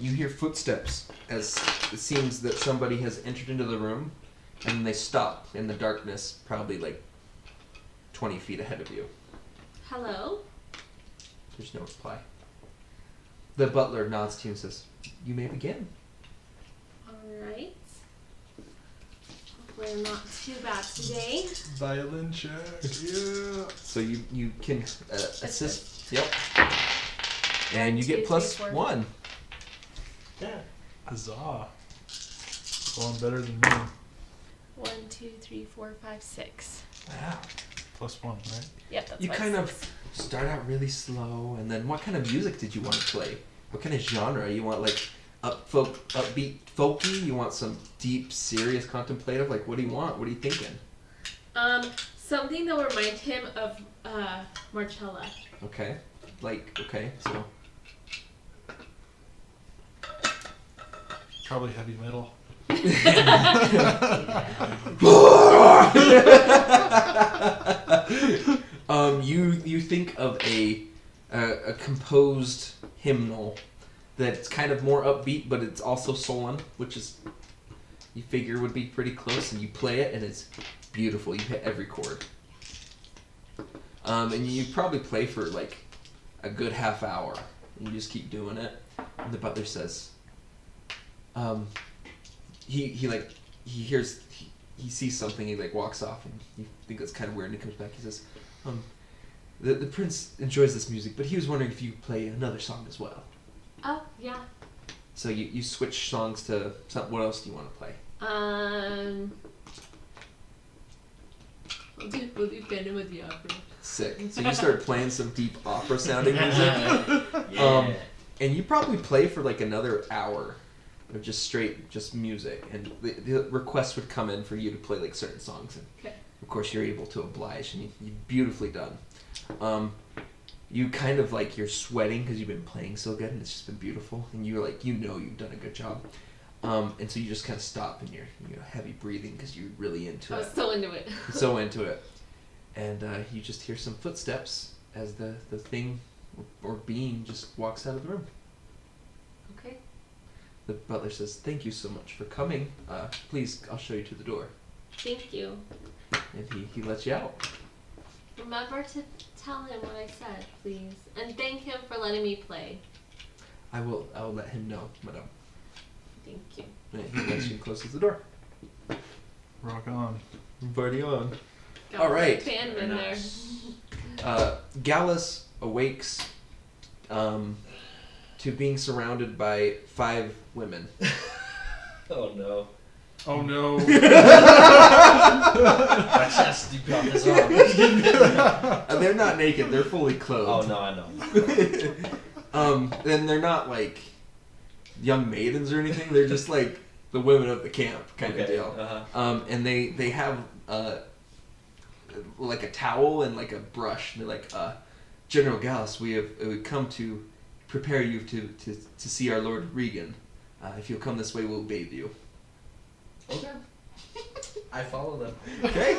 You hear footsteps as it seems that somebody has entered into the room, and they stop in the darkness, probably like 20 feet ahead of you. Hello? There's no reply. The butler nods to you and says, "You may begin." Alright. Hopefully I'm not too bad today. Violin check. Yeah. So you can assist. Yep. And you 1, get 2, plus 3, 4. 1. Yeah. Huzzah. Going better than me. 1, 2, 3, 4, 5, 6. Wow. Plus 1, right? Yep, that's You why kind it's of 6. start out really slow, and then what kind of music did you want to play? What kind of genre? You want like upbeat folky? You want some deep, serious, contemplative? Like, what do you want? What are you thinking? Something that will remind him of Marcella. Okay. Okay, so Probably heavy metal. you think of a a composed hymnal that's kind of more upbeat, but it's also solemn, which is you figure would be pretty close. And you play it, and it's beautiful. You hit every chord. And you probably play for like a good half hour. And you just keep doing it. And the butler says, he sees something. He like walks off, and you think that's kind of weird. And he comes back. He says, the prince enjoys this music, but he was wondering if you could play another song as well. Oh, yeah. So you switch songs to something. What else do you want to play? We'll do Phantom of the Opera. Sick. So you start playing some deep opera sounding music. Yeah. And you probably play for like another hour of just music. And the requests would come in for you to play like certain songs. And Okay. of course you're able to oblige, and you're beautifully done. You kind of like, you're sweating because you've been playing so good, and it's just been beautiful. And you're like, you've done a good job. And so you just kind of stop, and you're heavy breathing because you're really into I it. was so into it. So into it. And you just hear some footsteps as the thing or being just walks out of the room. Okay. The butler says, "Thank you so much for coming. Please, I'll show you to the door." Thank you. And he lets you out. Remember to tell him what I said, please. And thank him for letting me play. I will let him know, madame. Thank you. And he lets you and closes the door. Rock on. Party on. Got All right. my fan in there. Gallus awakes to being surrounded by 5 women. Oh no. Oh no. My chest deep off his arm. They're not naked, they're fully clothed. Oh no, I know. And they're not like young maidens or anything, they're just like the women of the camp kind of deal. Uh-huh. And they have like a towel and like a brush. And they're like, General Gallus, we've come to prepare you to see our Lord Regan. If you'll come this way, we'll bathe you. Okay. I follow them. Okay.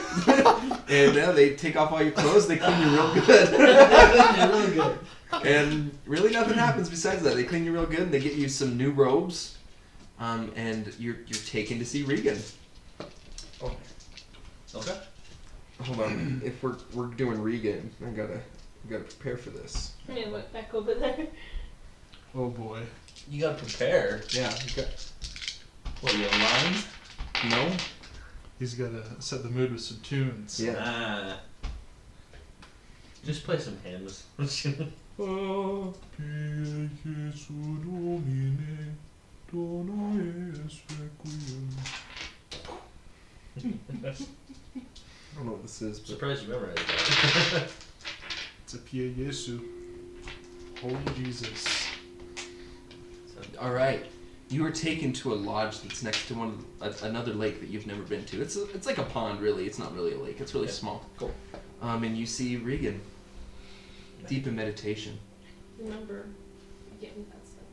And now they take off all your clothes, they clean you real good. Really good. And really nothing happens besides that. They clean you real good, and they get you some new robes. And you're taken to see Regan. Okay. Okay. Hold on. If we're doing Regan, I gotta prepare for this. I went back over there. Oh boy. You gotta prepare. Yeah. Okay. What, you have lines? No. He's got to set the mood with some tunes. Yeah. Ah. Just play some hymns. I don't know what this is, but Surprised you memorized that. It's a Pie Jesu. Holy Jesus. all right. You are taken to a lodge that's next to another lake that you've never been to. It's like a pond, really. It's not really a lake. It's really small. Cool. And you see Regan, deep in meditation. Remember getting that stuff.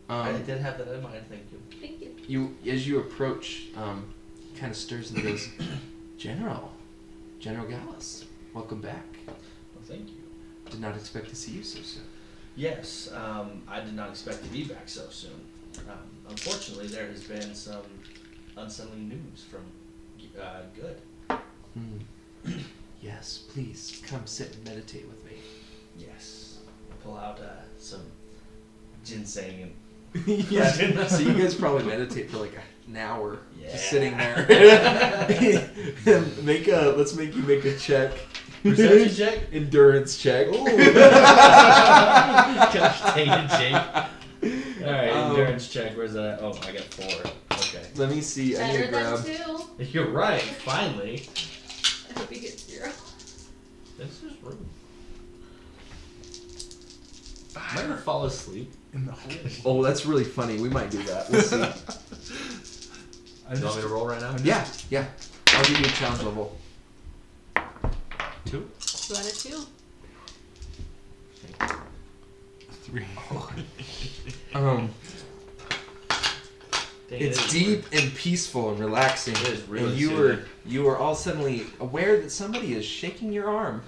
I did have that in mind, thank you. Thank you. As you approach, he kind of stirs and goes, General Gallus, welcome back. Well, thank you. Did not expect to see you so soon. Yes, I did not expect to be back so soon. Unfortunately, there has been some unsettling news from Goode. Yes, please come sit and meditate with me. Yes. Pull out some ginseng and... Yeah. So you guys probably meditate for like an hour, Yeah. just sitting there. Let's make you make a check. Perception check? Endurance check. Gosh, dang it, Jake. Alright, endurance check. Where's that? Oh, I got 4. Okay. Let me see. I need to Better grab. than 2. You're right, finally. I hope you get 0. This is rude. Am I gonna fall asleep? In the hole. Oh, that's really funny. We might do that. We'll see. Do you want me to roll right now? Yeah. I'll give you a challenge level. 2? 2 out of 2. 3. It's deep and peaceful and relaxing. It is really and you are all suddenly aware that somebody is shaking your arm.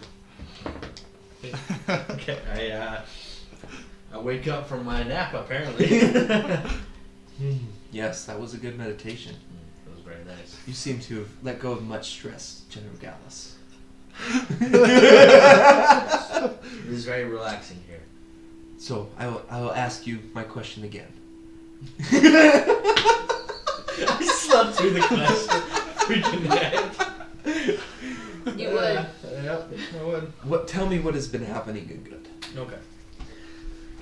Okay, I wake up from my nap apparently. Yes, that was a good meditation. That was very nice. You seem to have let go of much stress, General Gallus. It is very relaxing here. So, I will ask you my question again. I slept through the question. Freaking head. You would. Yep, I would. Tell me what has been happening in Goode. Okay.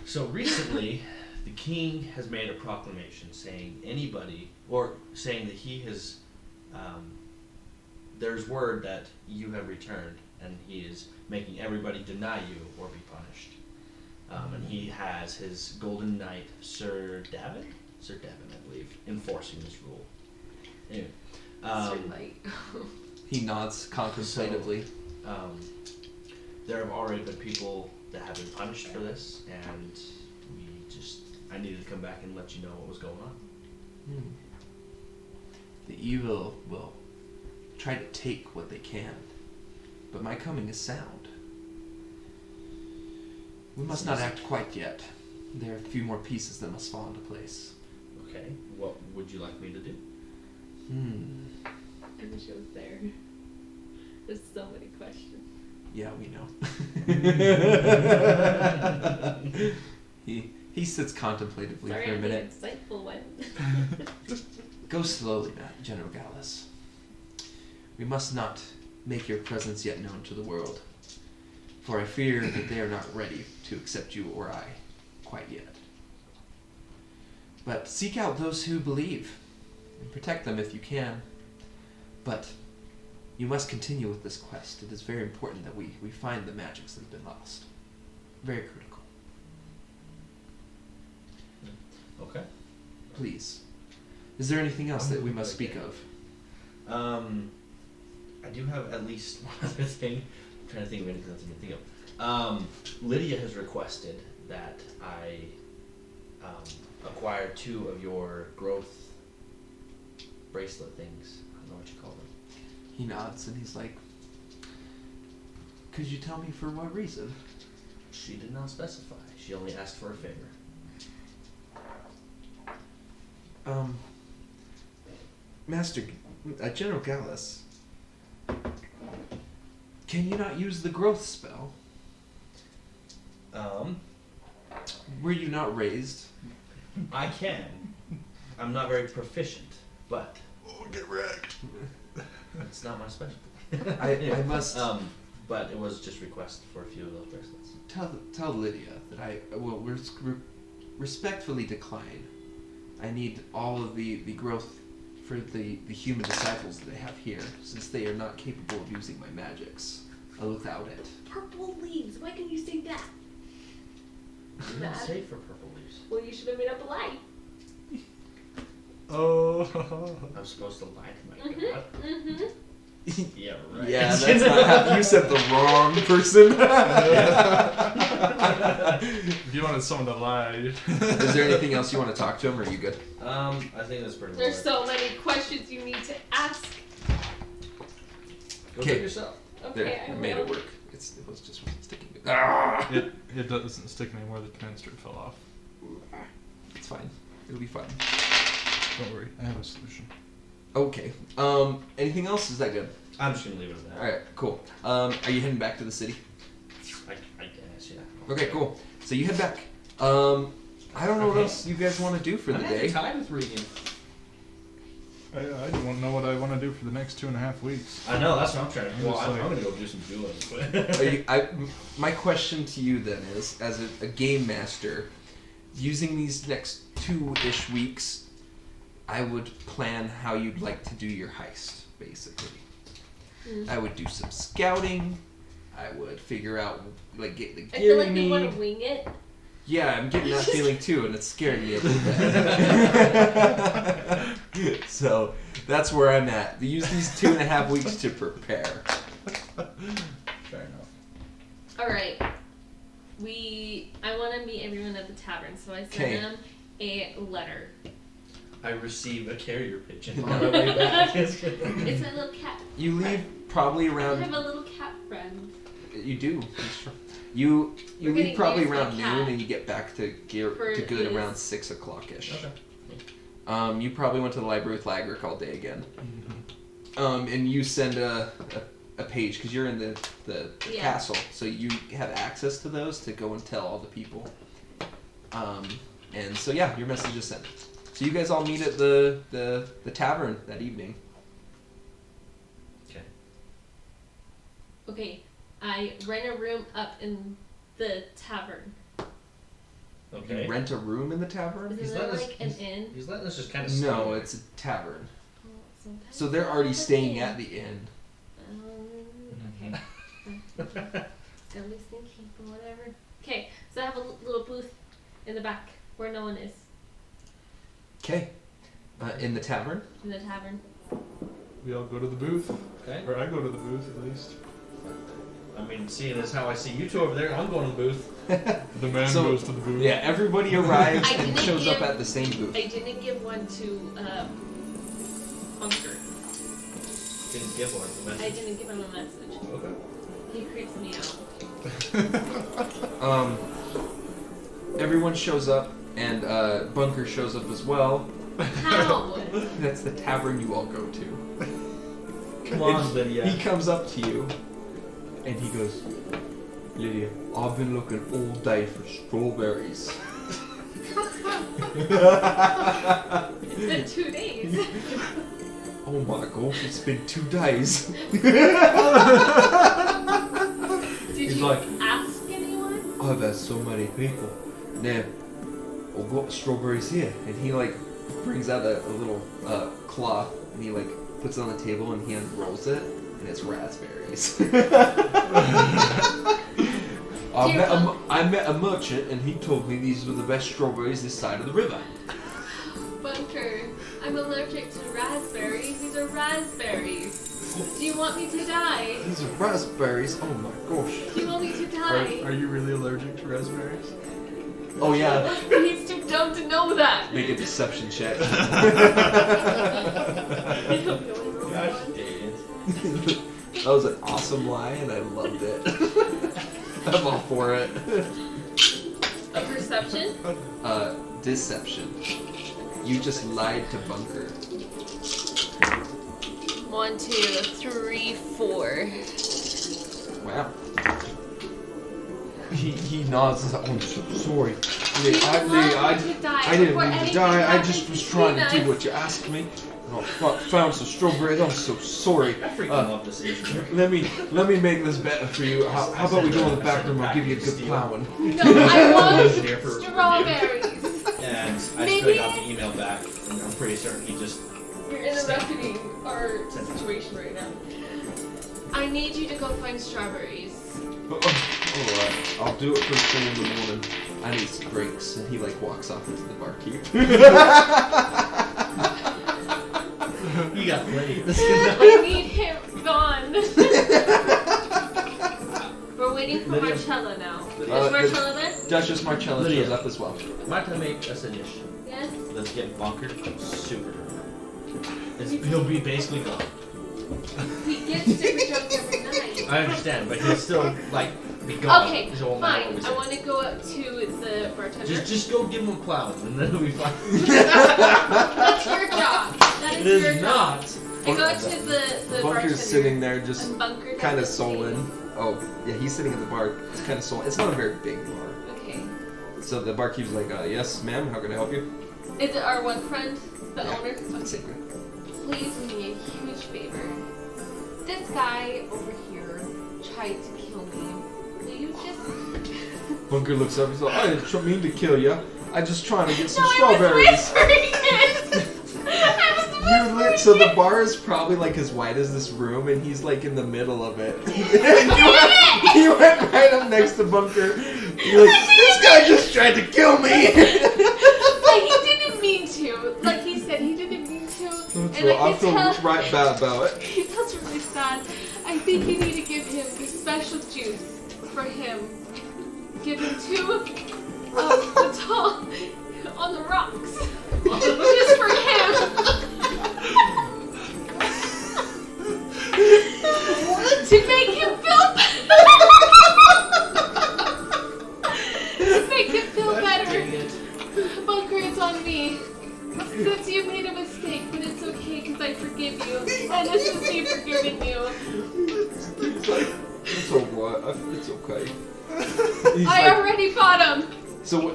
So recently, the king has made a proclamation saying saying that he has, there's word that you have returned, and he is making everybody deny you or be punished. And he has his golden knight, Sir Daven, I believe, enforcing this rule. Anyway, He nods contemplatively. There have already been people that have been punished for this, and I needed to come back and let you know what was going on. The evil will try to take what they can, but my coming is sound. We must not act quite yet. There are a few more pieces that must fall into place. Okay, what would you like me to do? I wish it was there. There's so many questions. Yeah, we know. He sits contemplatively Sorry, for a I'm minute. the insightful one. Go slowly, General Gallus. We must not make your presence yet known to the world, for I fear that they are not ready to accept you or I quite yet. But seek out those who believe, and protect them if you can. But you must continue with this quest. It is very important that we find the magics that have been lost. Very critical. Okay. Please. Is there anything else that we must speak of? I do have at least one other thing. I'm trying to think of anything else I can think of. Lydia has requested that I acquire 2 of your growth bracelet things. I don't know what you call them. He nods and he's like, could you tell me for what reason? She did not specify. She only asked for a favor. Master, General Gallus, can you not use the growth spell? Were you not raised? I can. I'm not very proficient, but Get wrecked. it's not my specialty. I must but it was just requested for a few of those bracelets. tell Lydia that I will respectfully decline. I need all of the growth for the human disciples that I have here, since they are not capable of using my magics without it. Purple leaves. Why can you say that? You didn't say for purple leaves. Well, you should have made up a lie. Oh. I'm supposed to lie to my god. Yeah, right. Yeah, that's not how you said the wrong person. If you wanted someone to lie. Is there anything else you want to talk to him, or are you good? I think that's pretty much There's so many questions you need to ask. Go do Okay. it yourself. Okay, There, I I made will. it work. It was just sticking. Ah! It doesn't stick anymore. The canister fell off. It's fine. It'll be fine. Don't worry. I have a solution. Okay. Anything else? Is that good? I'm just gonna leave it at that. All right. Cool. Are you heading back to the city? I guess, yeah. Okay. Cool. So you head back. I don't know what else you guys want to do for the day. tied with Regan. I don't know what I want to do for the next 2.5 weeks. I know, that's what I'm trying to do. Well, just I'm like- gonna go do some dueling. My question to you then is, as a game master, using these next 2-ish weeks, I would plan how you'd like to do your heist, basically. I would do some scouting. I would figure out, get the I gear feel like you we need. want to wing it. Yeah, I'm getting that feeling too, and it's scaring me a little bit. So that's where I'm at. Use these 2.5 weeks to prepare. Fair enough. Alright. I want to meet everyone at the tavern, so I send them a letter. I receive a carrier pigeon on my way back. It's my little cat. You leave probably I around. have a little cat friend. You do. You We're leave gonna probably use the around cat noon, and you get back to for Goode his- around 6 o'clock ish. Okay. You probably went to the library with Lagric all day again. Mm-hmm. And you send a page because you're in the Yeah. castle, so you have access to those to go and tell all the people. And so yeah, your message is sent. So you guys all meet at the tavern that evening. Okay. Okay, I rent a room up in the tavern. Okay. You rent a room in the tavern? Isn't He's that letting us- like an inn? He's letting us just kind of. No, it's a tavern. Oh, sometimes So they're I already have an staying inn. at the inn. Okay. Gotta be sneaky, but whatever. Okay, so I have a little booth in the back where no one is Okay. In the tavern? in the tavern. We all go to the booth. Okay. Or I go to the booth at least. I mean, seeing as how I see you two over there, I'm going to the booth. The man So- goes to the booth. Yeah, everybody arrives I and didn't shows up give- at the same booth. I didn't give one to Bunker. Didn't give one. The I message. didn't give him a message. Okay. He creeps me out. Everyone shows up, and Bunker shows up as well. How? That's the tavern you all go to. Come on, And Lydia. He comes up to you, and he goes, Lydia, I've been looking all day for strawberries. It's been 2 days. Oh my gosh, it's been 2 days. Did He's you like- ask anyone? I've had so many people. Now, I've got strawberries here. And he like brings out a little cloth, and he like puts it on the table, and he unrolls it, and it's raspberries. I met a merchant, and he told me these were the best strawberries this side of the river. Bunker, I'm allergic to raspberries. These are raspberries. Do you want me to die? These are raspberries. Oh my gosh. Do you want me to die? Are you really allergic to raspberries? Oh yeah. He's too dumb to know that. Make a deception check. Gosh dang it. That was an awesome lie, and I loved it. I'm all for it. A perception? Deception. You just lied to Bunker. 1, 2, 3, 4. Wow. He nods and says, "Oh, I'm so sorry. You I didn't mean to die. I just was trying to do what you asked me. And I found some strawberries. I'm so sorry. I freaking love this issue. Let me make this better for you. How about we go in the back room? I'll give you a good plowing." No, I want Here for review. strawberries. And I just Maybe- got the email back, and I'm pretty certain he just. You're interrupting our situation right now. I need you to go find strawberries. Alright, I'll do it first thing in the morning. I need some drinks. And he like walks off into the barkeep. You got played. I need him gone. We're waiting for Lydia. Marcella now. Is the- Marcella there? Duchess Marcella Lydia. shows up as well. Might I make a suggestion? Yes? Let's get Bunker super drunk. He'll be basically gone. He gets super drunk every night. I understand, but he'll still like be gone. Okay, His whole night fine. will be I set. want to go up to the bartender. Just go give him a plow, and then he'll be fine. That's your job. That It is your is job. not. I go to the bartender. Bunker's sitting there just and Bunker kind of does the same. sullen. Oh, yeah, he's sitting at the bar. It's kind of sullen. It's not a very big bar. Okay. So the barkeep's like, yes, ma'am, how can I help you? Is it our one friend, the Yeah. owner? Secret. Please do me a huge favor. This guy over here tried to kill me. Will you just... Bunker looks up. He's like, I didn't mean to kill you. I just trying to get some No, I strawberries. was whispering it! I was whispering So the it! bar is probably like as wide as this room, and he's like in the middle of it. You went right up next to Bunker. You're like, this guy just tried to kill me. Like, he didn't mean to. Like he said, he didn't mean to. And So I I feel can tell... right bad about it. He feels really sad. I think you need to give him the special juice for him. Give him 2 of the tall on the rocks. Just for him. To make him feel better. He's I like, already bought them. so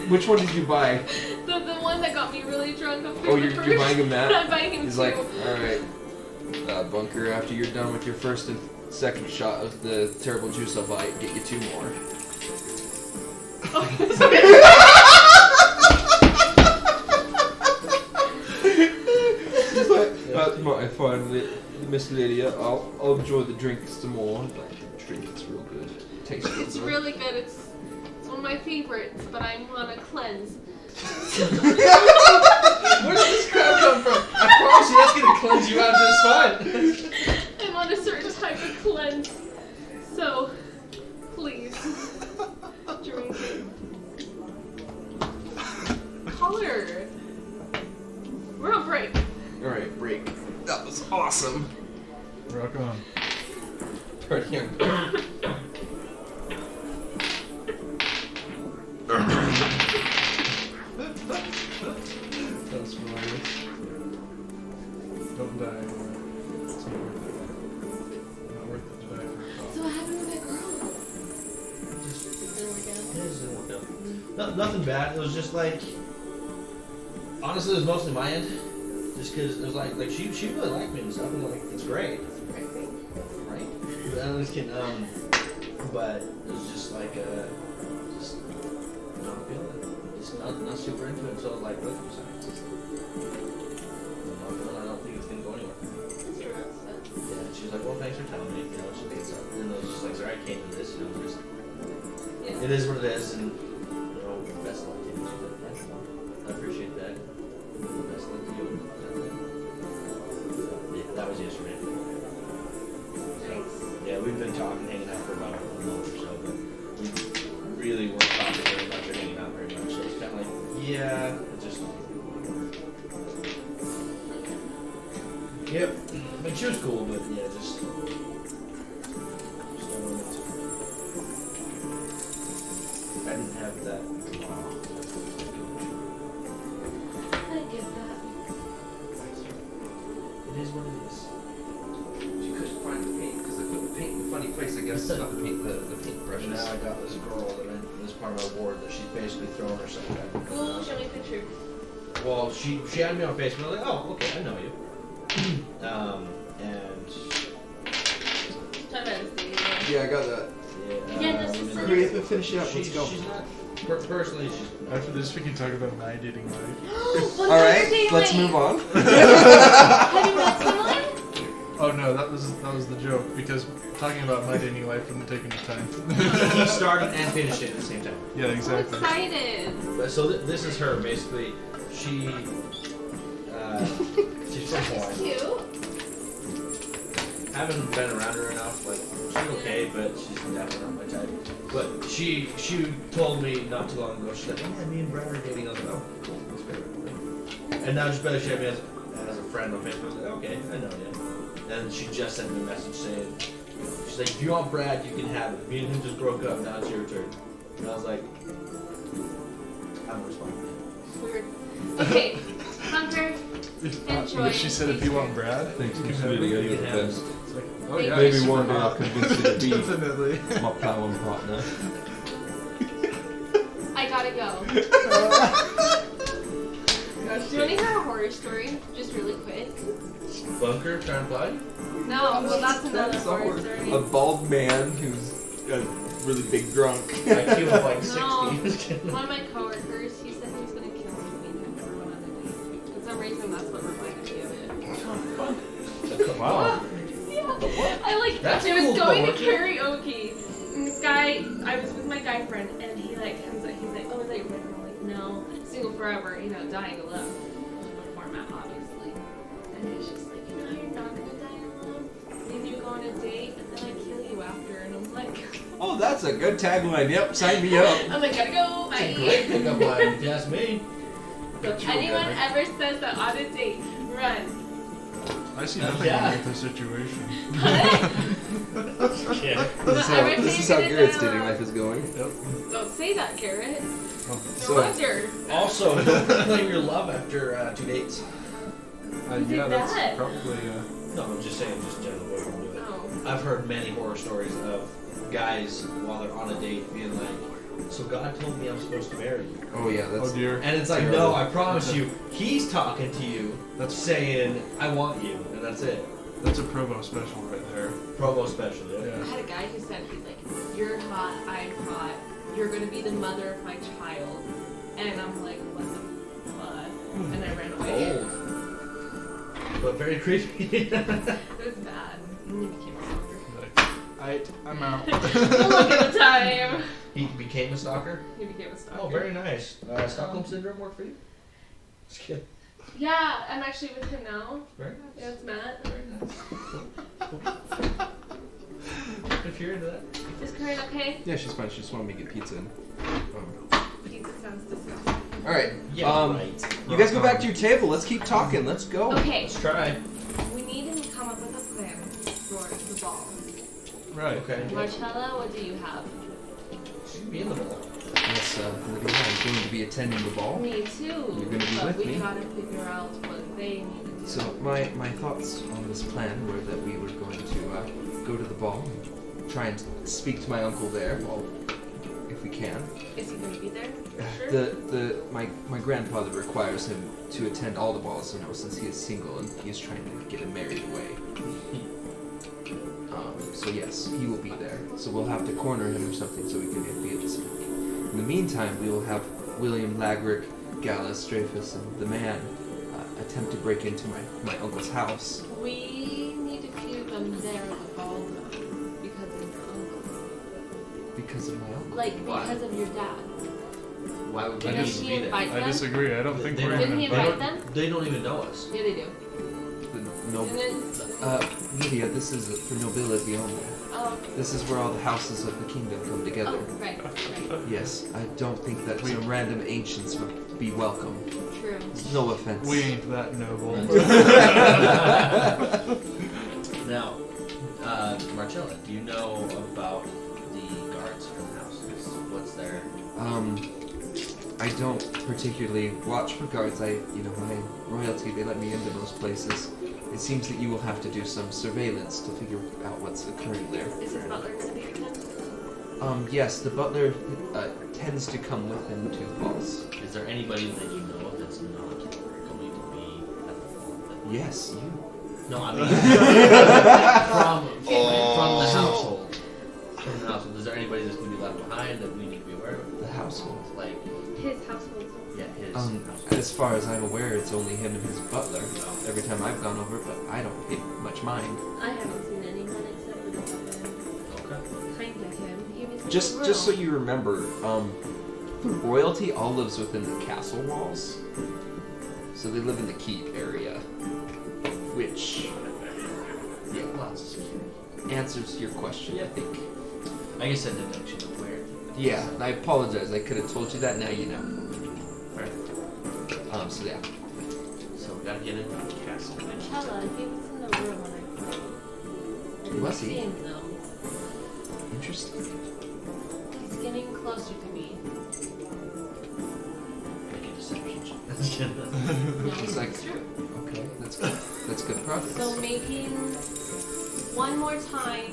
which one did you buy? The one that got me really drunk after Oh, the you're first. buying him that? I'm buying him He's two. like, alright, Bunker, after you're done with your first and second shot of the terrible juice I'll buy, get you 2 more. He's like, that's my fine, Miss Lydia. I'll enjoy the drink some more. Like, the drink is real good. Tastes real It's good. really good. It's one of my favorites, but I'm on a cleanse. Where did this crowd come from? I promise you that's gonna cleanse you out just fine. I'm on a certain type of cleanse. So, please, drink it. Color. We're on break. Alright, break. That was awesome. Rock on. Pretty young. That's hilarious. Don't die. It's not worth it. Not worth it to die for So what happened with that girl? Didn't work out. Nothing bad. It was just like, honestly, it was mostly my end. Just because it was like she really liked me and stuff. And like, it's great, right? But I was kidding. But it was just like, just not feeling it. Just not super into it. So I was like, look, I'm sorry. I don't think it's gonna go anywhere. Yeah. She was like, well, thanks for telling me. You know, she thinks so. And I was just like, sorry, I came to this. You know, just. Yeah. It is what it is, and you know, best of luck to you. She's like, thanks, Mom. I appreciate that. Best of luck to you. Yeah, that was yesterday. Nice. Yeah, we've been talking, hanging out for about a month or so, but we really weren't talking very much or hanging out very much. So it's kind of like, yeah, it just. Yep. But she was cool, but yeah, just don't know what to. I didn't have that. I get that. It is what it is. She couldn't find the paint because I put the paint in a funny place, I guess. Not the paint, the paintbrushes. And now I got this girl that is part of my ward that she's basically throwing herself at. Cool, show me a picture. Well, she added me on Facebook. I was like, oh, okay, I know you. And Talk about this thing again. Yeah, I got that. Yeah, this is let me so look. Hurry up and finish it up. Let's She's go. not personally. She's After this, we can talk about my dating life. What's All your right, dating let's life? move on. Have you met someone? Oh no, that was the joke because talking about my dating life wouldn't take any time. He started and finished it at the same time. Yeah, I'm exactly. excited. But so this is her basically. She's from She's Hawaii. cute. Haven't been around her enough. Like she's okay, but she's definitely not my type. But she told me not too long ago. She's like, oh yeah, me and Brad are dating. I was like, oh, cool, that's great. And now she's better shape me as a friend on Facebook. I was like, okay, I know you. And she just sent me a message saying, she's like, if you want Brad, you can have it. Me and him just broke up. Now it's your turn. And I was like, I'm responding. Weird. Okay, Hunter, enjoy. She said if you want Brad, Thanks, you Miss can have Lydia, it. you're the You can have best. It's like, oh Thank yeah, you. Maybe super one day I'll hot. convince you to be Definitely. my pal and partner. I gotta go. Do you want to hear a horror story? Just really quick. Bunker trying to play? No, well that's another That's horror a story. bald man who's a really big drunk. IQ of like 60. No. One of my coworkers, he said he was gonna kill me and him for one other day. For some reason, that's what reminded me of it. Wow. Yeah. I like. That's I was cool, going to coworker. karaoke. And this guy, I was with my guy friend, and he like comes up. He's like, "Oh, is that your boyfriend?" I'm like, "No, single forever. You know, dying alone." Format, obviously. And he's just like, "You know, you're not gonna die alone. Maybe you go on a date, and then I kill you after." And I'm like, Oh, that's a good tagline. Yep, sign me up. I'm like, gotta go. Bye. Great pickup line, if you ask me. So if anyone ever says that on a date, run. I see nothing Yeah. wrong with the situation. Yeah. This is how Garrett's dating life is going. Yep. Don't say that, Garrett. Oh. No So- wonder. Also, don't claim your love after 2 dates. Who did Yeah, that's that? probably. No, I'm just saying, just general boyfriend do it. No. I've heard many horror stories of guys while they're on a date being like, so God told me I'm supposed to marry you. Oh yeah, that's. Oh dear. And it's like, no, I promise you, he's talking to you, That's saying, I want you, and that's it. That's a promo special right there. Promo special, yeah. I Yeah. had a guy who said, he's like, you're hot, I'm hot, you're gonna be the mother of my child. And I'm like, what the fuck? And I ran away. Old. But very creepy. It was bad. And he became a stalker. Like, I'm out. Look at the time. He became a stalker? He became a stalker. Oh, very nice. Stockholm Syndrome work for you? Just kidding. Yeah, I'm actually with him now. Very nice. Yeah, it's Matt. Very nice. If you're into that. Is Corinne okay? Yeah, she's fine. She just wanted me to get pizza. Pizza sounds disgusting. All right. Yeah, right. You guys go back to your table. Let's keep talking. Let's go. Okay, Let's try. we need to come up with a plan for the ball. Right. Okay. Marcella, what do you have? She can be in the ball. Yes, Lydia, I'm going to be attending the ball. Me too. You're gonna be but with we me? gotta figure out what they need to do. So my thoughts on this plan were that we were going to go to the ball, and try and speak to my uncle there, well, if we can. Is he gonna be there? Sure. My grandfather requires him to attend all the balls, since he is single and he is trying to get him married away. So yes, he will be there. So we'll have to corner him or something so we can be able to speak. In the meantime, we will have William Lagrick, Gallus, Dreyfus, and the man attempt to break into my uncle's house. We need to keep them there at the ball though, because of your uncle. Because of my uncle. Like, Why? because of your dad. Why would we Didn't need to he be there? invite I them? disagree. I don't think They we're don't- Didn't he gonna. invite them? They don't even know us. Yeah, they do. No, And then, Lydia, this is for nobility only. oh, This is where all the houses of the kingdom come together. oh, right. Yes, I don't think that some random ancients would be welcome. True. No offense. We ain't that noble. Now, Marcella, do you know about the guards from houses? What's their... I don't particularly watch for guards. My royalty, they let me into most places. It seems that you will have to do some surveillance to figure out what's occurring there. Is his butler gonna be with him? Yes, the butler tends to come with him to the balls. Is there anybody that you know of that's not going to be at the ball? Yes, you. No, I mean from the household. From the household, is there anybody that's going to be left behind that we need to be aware of? The household. Like, His household. yeah, his As household. far as I'm aware, it's only him and his butler. Every time I've gone over, but I don't pay much mind. I haven't seen anyone except for the butler. Okay. Kinda him. He was in Just the so room. you remember, the royalty all lives within the castle walls. So they live in the keep area, which Lots of security. answers your question, I think. I guess I didn't actually know where. Yeah, I apologize. I could have told you that. Now you know. Right. So yeah. So we gotta get into the castle. Marcella, he was in the room when I played. I didn't Was he? see him though. Interesting. He's getting closer to me. Make a deception check. No, It's like- it's true. Okay, that's good. That's good progress. So making one more time,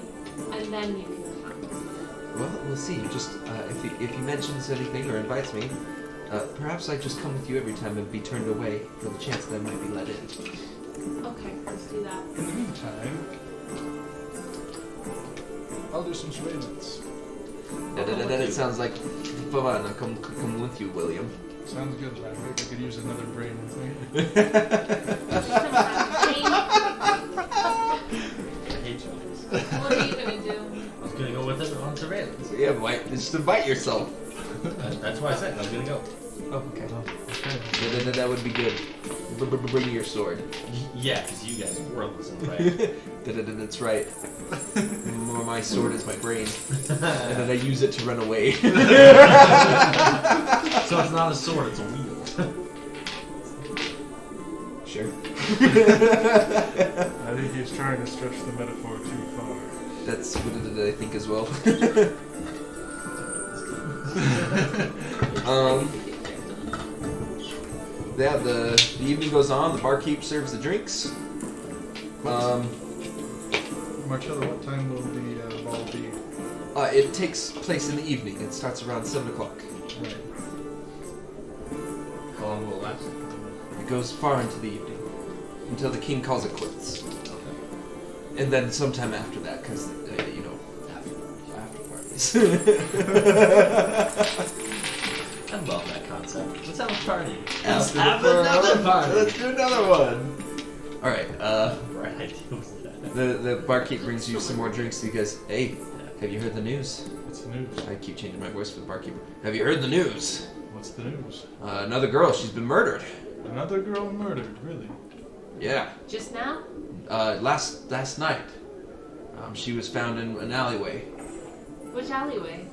and then you can come. Well, we'll see. Just if he mentions anything or invites me, perhaps I just come with you every time and be turned away for the chance that I might be let in. Okay, let's do that. In the meantime, I'll do some surveillance. It sounds like fun. I'll come with you, William. Sounds good, Laverick. I could use another brain with me. I hate you. What are you gonna do? I was gonna go with it on surveillance. Yeah, just invite yourself. That's why I said I was gonna go. Oh, okay. Okay. That would be good. Bring your sword. Yeah, because you guys are worthless in right. That's right. My sword is my brain, and then I use it to run away. So it's not a sword, it's a wheel. Sure. I think he's trying to stretch the metaphor too far. That's what I think as well. Yeah, the evening goes on. The barkeep serves the drinks. Marcella, what time will the ball be? It takes place in the evening. It starts around 7 o'clock. Right. How long will it last? It goes far into the evening until the king calls it quits, Okay. and then sometime after that, because after parties. I love that concept. Let's have a party. Let's have another party. Let's do another one. All right. Right idea was that. The barkeep brings you some more drinks. He goes, "Hey, have you heard the news?" What's the news? I keep changing my voice for the barkeeper. Have you heard the news? What's the news? Another girl. She's been murdered. Another girl murdered, really? Yeah. Just now? Last night. She was found in an alleyway. Which alleyway?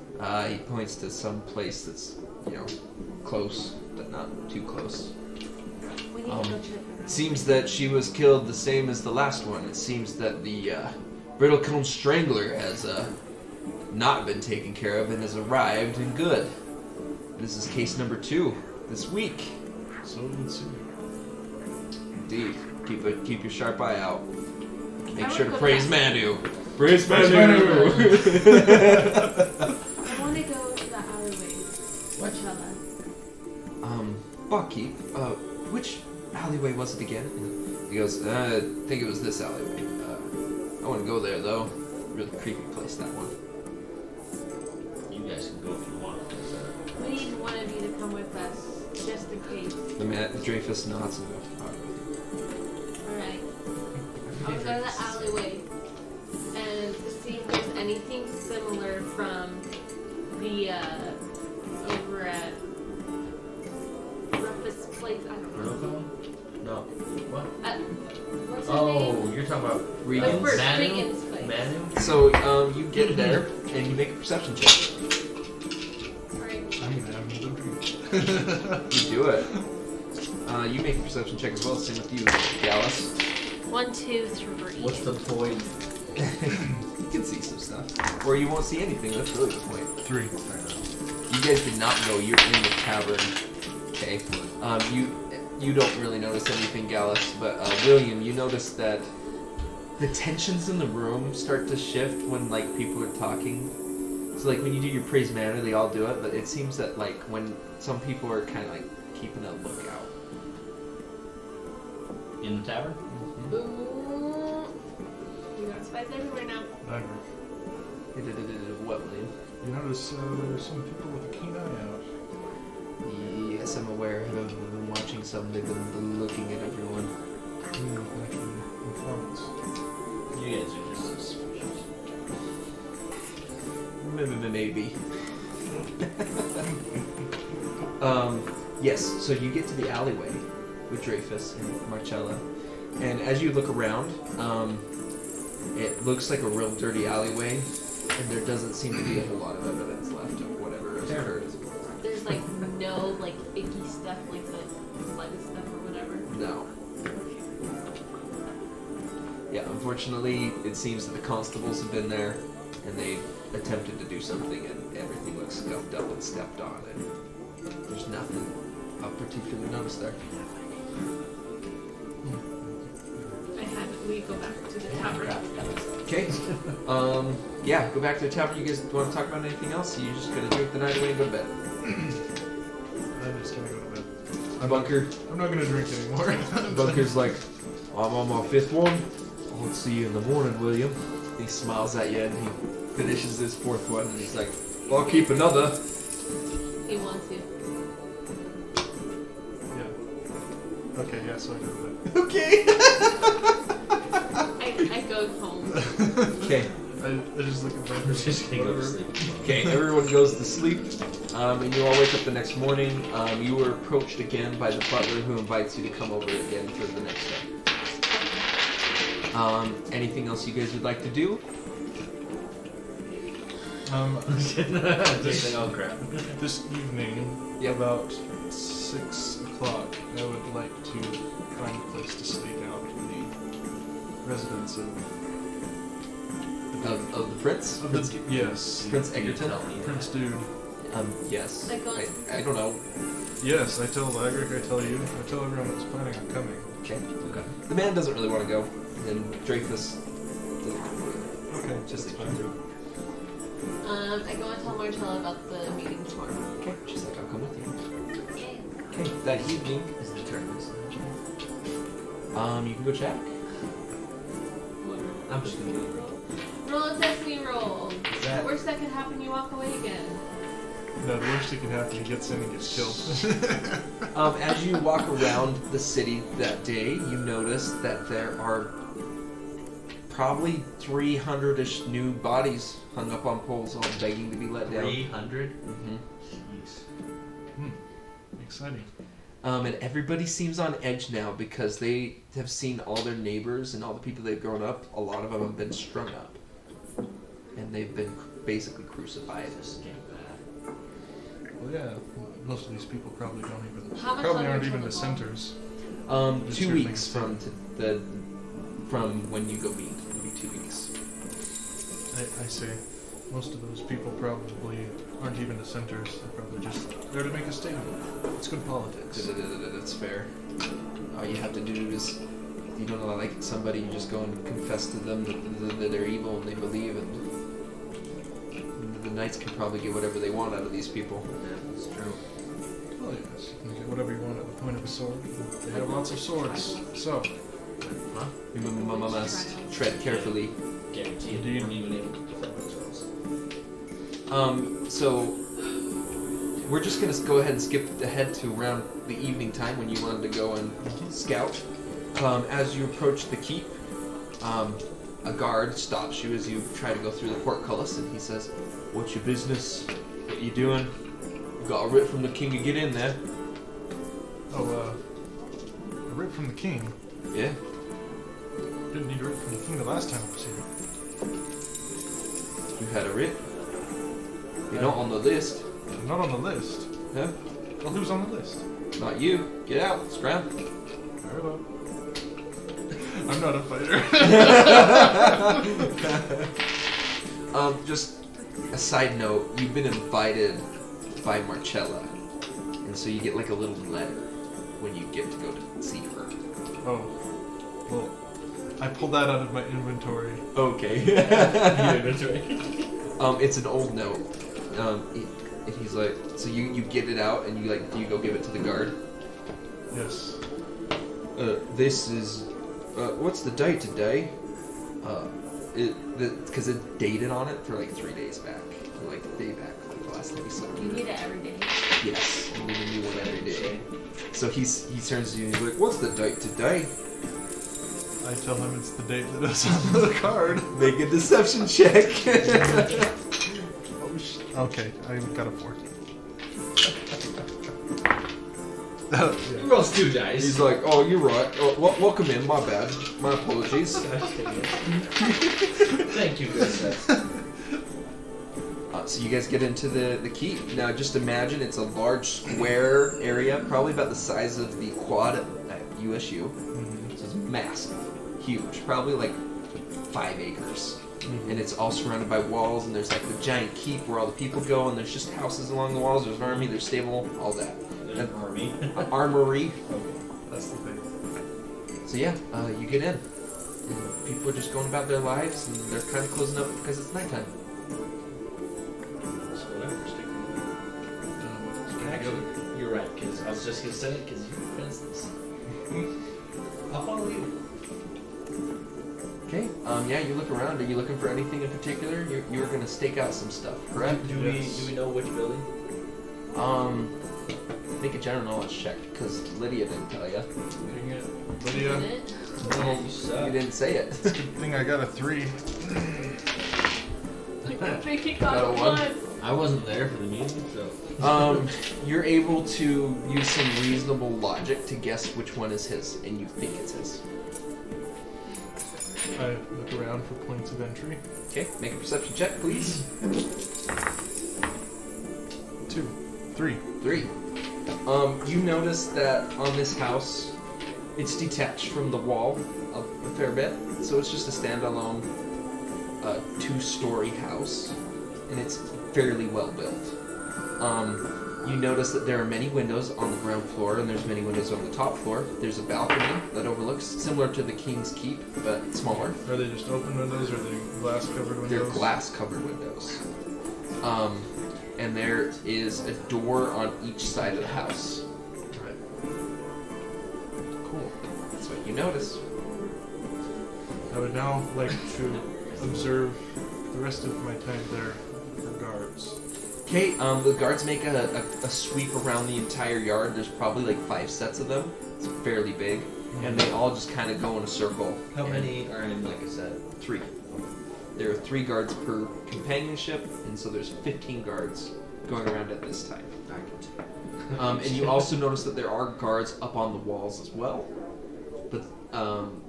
He points to some place that's, close, but not too close. We need to go check her out. Seems that she was killed the same as the last one. It seems that the Brittlecombe Strangler has not been taken care of and has arrived in Goode. This is case number 2 this week. So it would seem. Indeed. Keep your sharp eye out. Make I sure to would go praise back. Manu. Praise Praise Manu. I want to go to the alleyway. Coachella. Barkeep, which alleyway was it again? He goes, I think it was this alleyway. I want to go there though. Really creepy place, that one. You guys can go if you want. We need one of you to come with us, just in case. The man, Dreyfus nods and goes, Alright. I'll go to the alleyway and see if there's anything similar from the, over at Rufus Place. I don't know. Brittlecombe? No. What? What's her Oh, name? you're talking about Regan's? The first Manu? Regan's place. Manu? So, you get there and you make a perception check. Alright. I'm gonna have another drink. You do it. You make a perception check as well. Same with you, Gallus. 1, 2, 3. What's the point? You can see some stuff, or you won't see anything. That's really the point. 3. You guys did not know you're in the tavern. Okay. You don't really notice anything, Gallus, but William, you notice that the tensions in the room start to shift when people are talking. So when you do your praise manner, they all do it, but it seems that when some people are kind of keeping a lookout. In the tavern? Ooh. You got spice everywhere now. Dagger. What, William? You notice there's some people with a keen eye out. Yes, I'm aware. I've been watching some. They've been looking at everyone. Informants. You guys are just suspicious. Maybe. Yes, so you get to the alleyway with Dreyfus and Marcella, and as you look around, it looks like a real dirty alleyway, and there doesn't seem to be a whole lot of evidence left of whatever has occurred. There's no icky stuff like the slimy stuff or whatever. No. Yeah, unfortunately, it seems that the constables have been there, and they attempted to do something, and everything looks scuffed up and stepped on, and there's nothing of particular notice there. We go back to the tavern. Okay. Yeah, go back to the tavern. You guys want to talk about anything else? Or you just gonna drink the night away and go to bed? I'm just gonna go to bed. Bunker. I'm not gonna drink anymore. Bunker's like, I'm on my 5th one. I'll see you in the morning, William. He smiles at you and he finishes his 4th one and he's like, well, I'll keep another. He wants to. Yeah. Okay, yeah, so I go to bed. Okay. I go home. Okay. I just look at Bunker. Just gonna go to sleep. Okay, everyone goes to sleep, and you all wake up the next morning. You were approached again by the butler who invites you to come over again for the next day. Anything else you guys would like to do? Oh crap. This evening, Yep. about 6 o'clock, I would like to find a place to sleep out in the residence of Of the prince? yes, Prince Egerton? Prince Dude. Yes. Like going I don't know. Yes, I tell Agric, I tell you, I tell everyone that's planning on coming. Okay. The man doesn't really want to go, and Dreyfus doesn't. Okay, Just that's leave fine. I go and tell Marcella about the meeting tomorrow. Okay, she's like, I'll come with you. Yay. Okay, that evening, Is the turn this? you can go check. I'm just gonna do it. Roll a destiny roll. Is that- The worst that could happen, you walk away again. No, the worst that can happen, he gets in and gets killed. As you walk around the city that day, you notice that there are probably 300-ish new bodies hung up on poles, all begging to be let down. 300? Mm-hmm. Jeez. Exciting. And everybody seems on edge now because they have seen all their neighbors and all the people they've grown up. A lot of them have been strung up, and they've been basically crucified. This is getting bad. Well, yeah, most of these people probably don't even. How much Probably longer aren't till even the dissenters. Just 2 here weeks making from when you go meet. It'll be 2 weeks. I see. Most of those people probably aren't even dissenters. They're probably just there to make a statement. It's good politics. That's fair. All you have to do is, if you don't like somebody, you just go and confess to them that they're evil and they believe, and the knights can probably get whatever they want out of these people. Yeah, that's true. Oh yes, you can get whatever you want at the point of a sword. They have lots of swords. So, Huh? You must tread carefully. Guarantee it. Indeed. Weren't even able to defend ourselves. So we're just gonna go ahead and skip ahead to around the evening time when you wanted to go and scout. As you approach the keep, a guard stops you as you try to go through the portcullis, and he says, "What's your business? What you doing? You got a writ from the king to get in there." a writ from the king. Yeah. Didn't need a writ from the king the last time I was here. You had a writ. You're not on the list. I'm not on the list. No, Well, who's on the list? not you. Get out. Scram. Very well. I'm not a fighter. Just a side note, you've been invited by Marcella, and so you get like a little letter when you get to go to see her. Oh. Well, I pulled that out of my inventory. Okay. It's an old note. And he's like, so you get it out and you go give it to the guard. Yes. This is, what's the date today? Because it's dated on it for like 3 days back, or like the day back, like the last time we saw it. You need it every day. Yes, you need a new one every day. So he turns to you and he's like, what's the date today? I tell him it's the date that is on the card. Make a deception check. Okay, I got a 4. He rolls 2 dice. He's like, oh, you're right. Oh, welcome in. My bad. My apologies. Thank you, good sir. So you guys get into the keep. Now, just imagine it's a large square area, probably about the size of the quad at USU. Mm-hmm. So it's massive, huge, probably like 5 acres. Mm-hmm. And it's all surrounded by walls, and there's like the giant keep where all the people go, and there's just houses along the walls. There's an army, there's stable, all that. There's an army. Armory. That's the thing. So yeah, you get in. And people are just going about their lives, and they're kind of closing up because it's nighttime. So whatever, stick with it. Actually, you're right, because I was just going to say it, because you finished this. I'll follow you. Okay. Yeah, you look around. Are you looking for anything in particular? You're gonna stake out some stuff, correct? Do we know which building? Make a general knowledge check, because Lydia didn't tell you. Dang it. Lydia, Isn't it? Oh, you suck. You didn't say it. good thing I got a 3. I think he Got got a a one. 1. I wasn't there for the meeting, so. You're able to use some reasonable logic to guess which one is his, and you think it's his. I look around for points of entry. Okay, make a perception check, please. 2, 3. 3. You notice that on this house, it's detached from the wall a fair bit, so it's just a standalone 2-story house, and it's fairly well built. You notice that there are many windows on the ground floor, and there's many windows on the top floor. There's a balcony that overlooks, similar to the King's Keep, but smaller. Are they just open windows or are they glass covered windows? They're glass-covered windows. And there is a door on each side of the house. Right. Cool. That's what you notice. I would now like to observe the rest of my time there for guards. Okay, the guards make a sweep around the entire yard. There's probably like 5 sets of them. It's fairly big. And they all just kind of go in a circle. How many are in like a set? 3. There are 3 guards per companionship, and so there's 15 guards going around at this time. And you also notice that there are guards up on the walls as well, but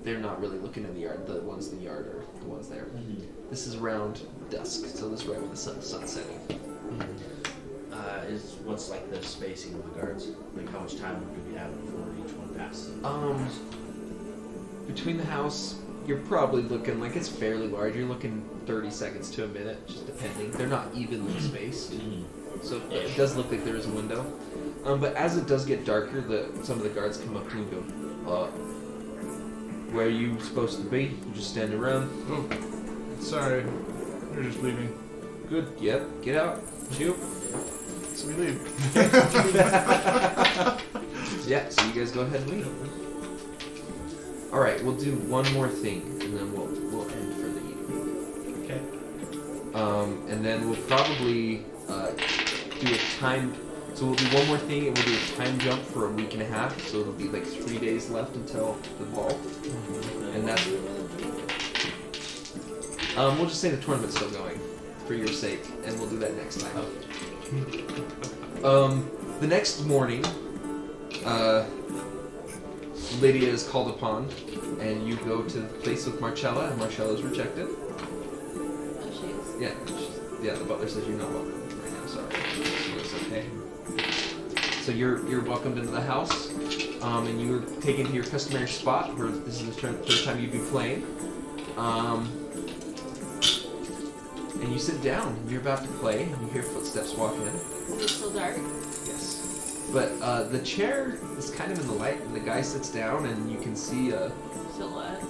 they're not really looking in the yard. The ones in the yard are the ones there. Mm-hmm. This is around dusk, so this is right when the sun's setting. Is what's like the spacing of the guards? Like how much time would we have before each one passes? Between the house, you're probably looking like it's fairly large. You're looking 30 seconds to a minute, just depending. They're not evenly spaced, so it does look like there is a window. But as it does get darker, some of the guards come up to you and go, "Where are you supposed to be? You just standing around?" Oh, sorry. We're just leaving. Good. Yep. Get out. Shoot. So we leave. Yeah. So you guys go ahead and leave. All right. We'll do one more thing, and then we'll end for the evening. Okay. And then we'll probably do a time. So we'll do one more thing, and we'll do a time jump for a week and a half. So it'll be like 3 days left until the ball, and that's. We'll just say the tournament's still going, for your sake, and we'll do that next time. The next morning, Lydia is called upon, and you go to the place with Marcella, and Marcella's rejected. Oh, she is. Yeah, the butler says you're not welcome right now, sorry. It's okay. So you're welcomed into the house, and you're taken to your customary spot, where this is the third time you'd be playing. And you sit down, and you're about to play, and you hear footsteps walk in. Is it still dark? Yes. But the chair is kind of in the light, and the guy sits down, and you can see a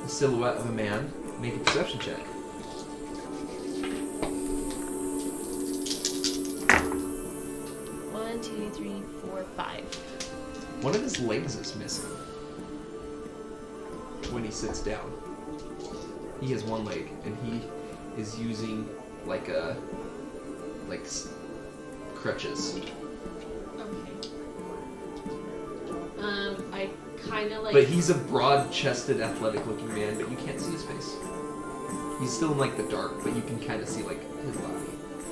silhouette of a man. Make a perception check. One, 2, 3, 4, 5. One of his legs is missing when he sits down. He has one leg, and he is using crutches. Okay. I kind of like. But he's a broad-chested, athletic-looking man, but you can't see his face. He's still in the dark, but you can kind of see his body.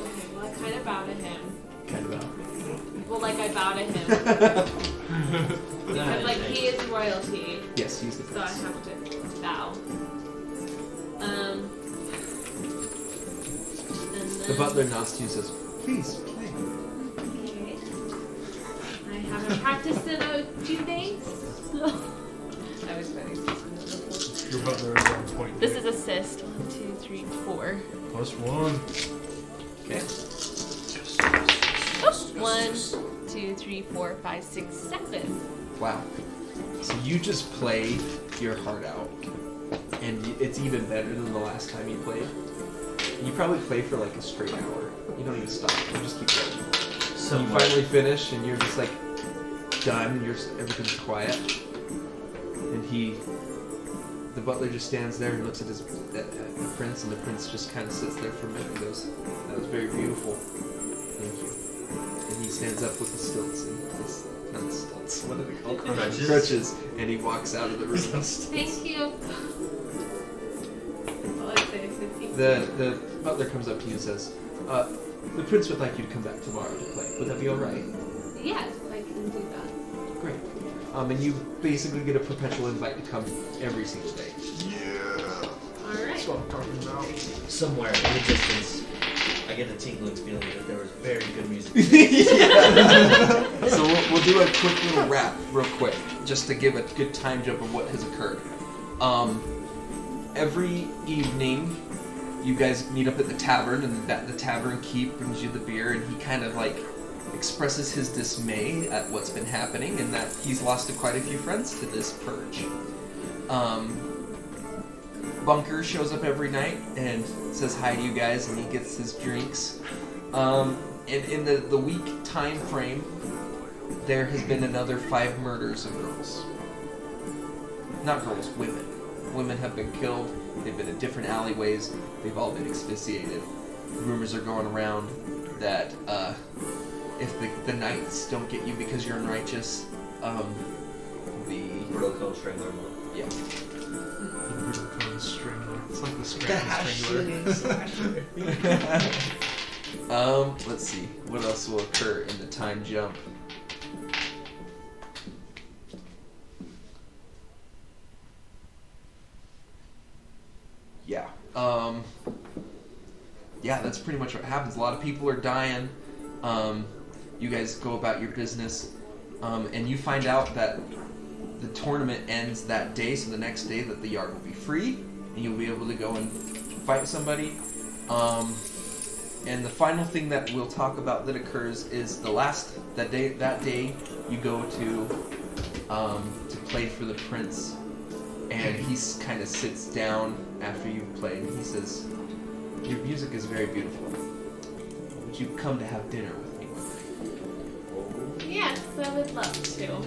Okay, well I kind of bow to him. Kind of out. Well, I bow to him because he is royalty. Yes, he's the So I prince. have to bow. And then, The butler nods to you and says, "Please, play." Okay. I haven't practiced in a few days. So. I was practicing. Your butler is on point. This is assist. 1, 2, 3, 4. +1. Okay. 1, 2, 3, 4, 5, 6, 7. Wow. So you just play your heart out, and it's even better than the last time you played. You probably play for a straight hour. You don't even stop. You just keep going. You finally finish, and you're just done. And everything's quiet, and the butler just stands there and looks at the prince, and the prince just kind of sits there for a minute and goes, "That was very beautiful. Thank you." And he stands up with the stilts and not the stilts. What are they called? Crutches. And he walks out of the room. Thank you. All I say is thank you. The butler comes up to you and says, "The prince would like you to come back tomorrow to play. Would that be all right?" Yes, I can do that. Great. And you basically get a perpetual invite to come every single day. All right. That's what I'm talking about. Somewhere in the distance, I get a tingling feeling that there was very good music. So we'll do a quick little wrap real quick, just to give a good time jump of what has occurred. Every evening, you guys meet up at the tavern, and the tavern keep brings you the beer, and he kind of expresses his dismay at what's been happening, and that he's lost quite a few friends to this purge. Bunker shows up every night and says hi to you guys, and he gets his drinks. In the week time frame, there has been another 5 murders of girls. Not girls, women. Women have been killed. They've been in different alleyways. They've all been asphyxiated. Rumors are going around that if the knights don't get you because you're unrighteous, the Brutal Code Strangler month. yeah. The brutal code strangler. It's like the strangler. Let's see. What else will occur in the time jump? Yeah. Yeah, that's pretty much what happens. A lot of people are dying. You guys go about your business, and you find out that the tournament ends that day, so the next day that the yard will be free, and you'll be able to go and fight somebody. And the final thing that we'll talk about that occurs is that day you go to play for the prince, and he kind of sits down after you've played, and he says, "Your music is very beautiful. Would you come to have dinner with me one day?" Yes, I would love to.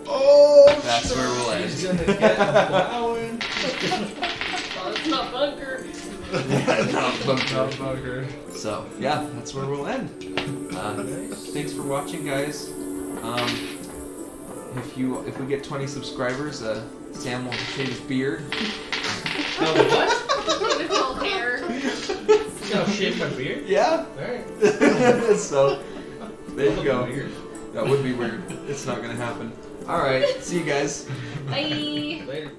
Oh, that's where we'll end. He's gonna get plowing. Oh, it's not bunker. Not bunker. Bugger. So yeah, that's where we'll end. Thanks for watching, guys. If we get 20 subscribers, Sam will shave his beard. Oh, what? His whole hair. You gotta shave my beard? Yeah. Alright. So there you go. Weird. That would be weird. It's not gonna happen. All right. See you guys. Bye. Later.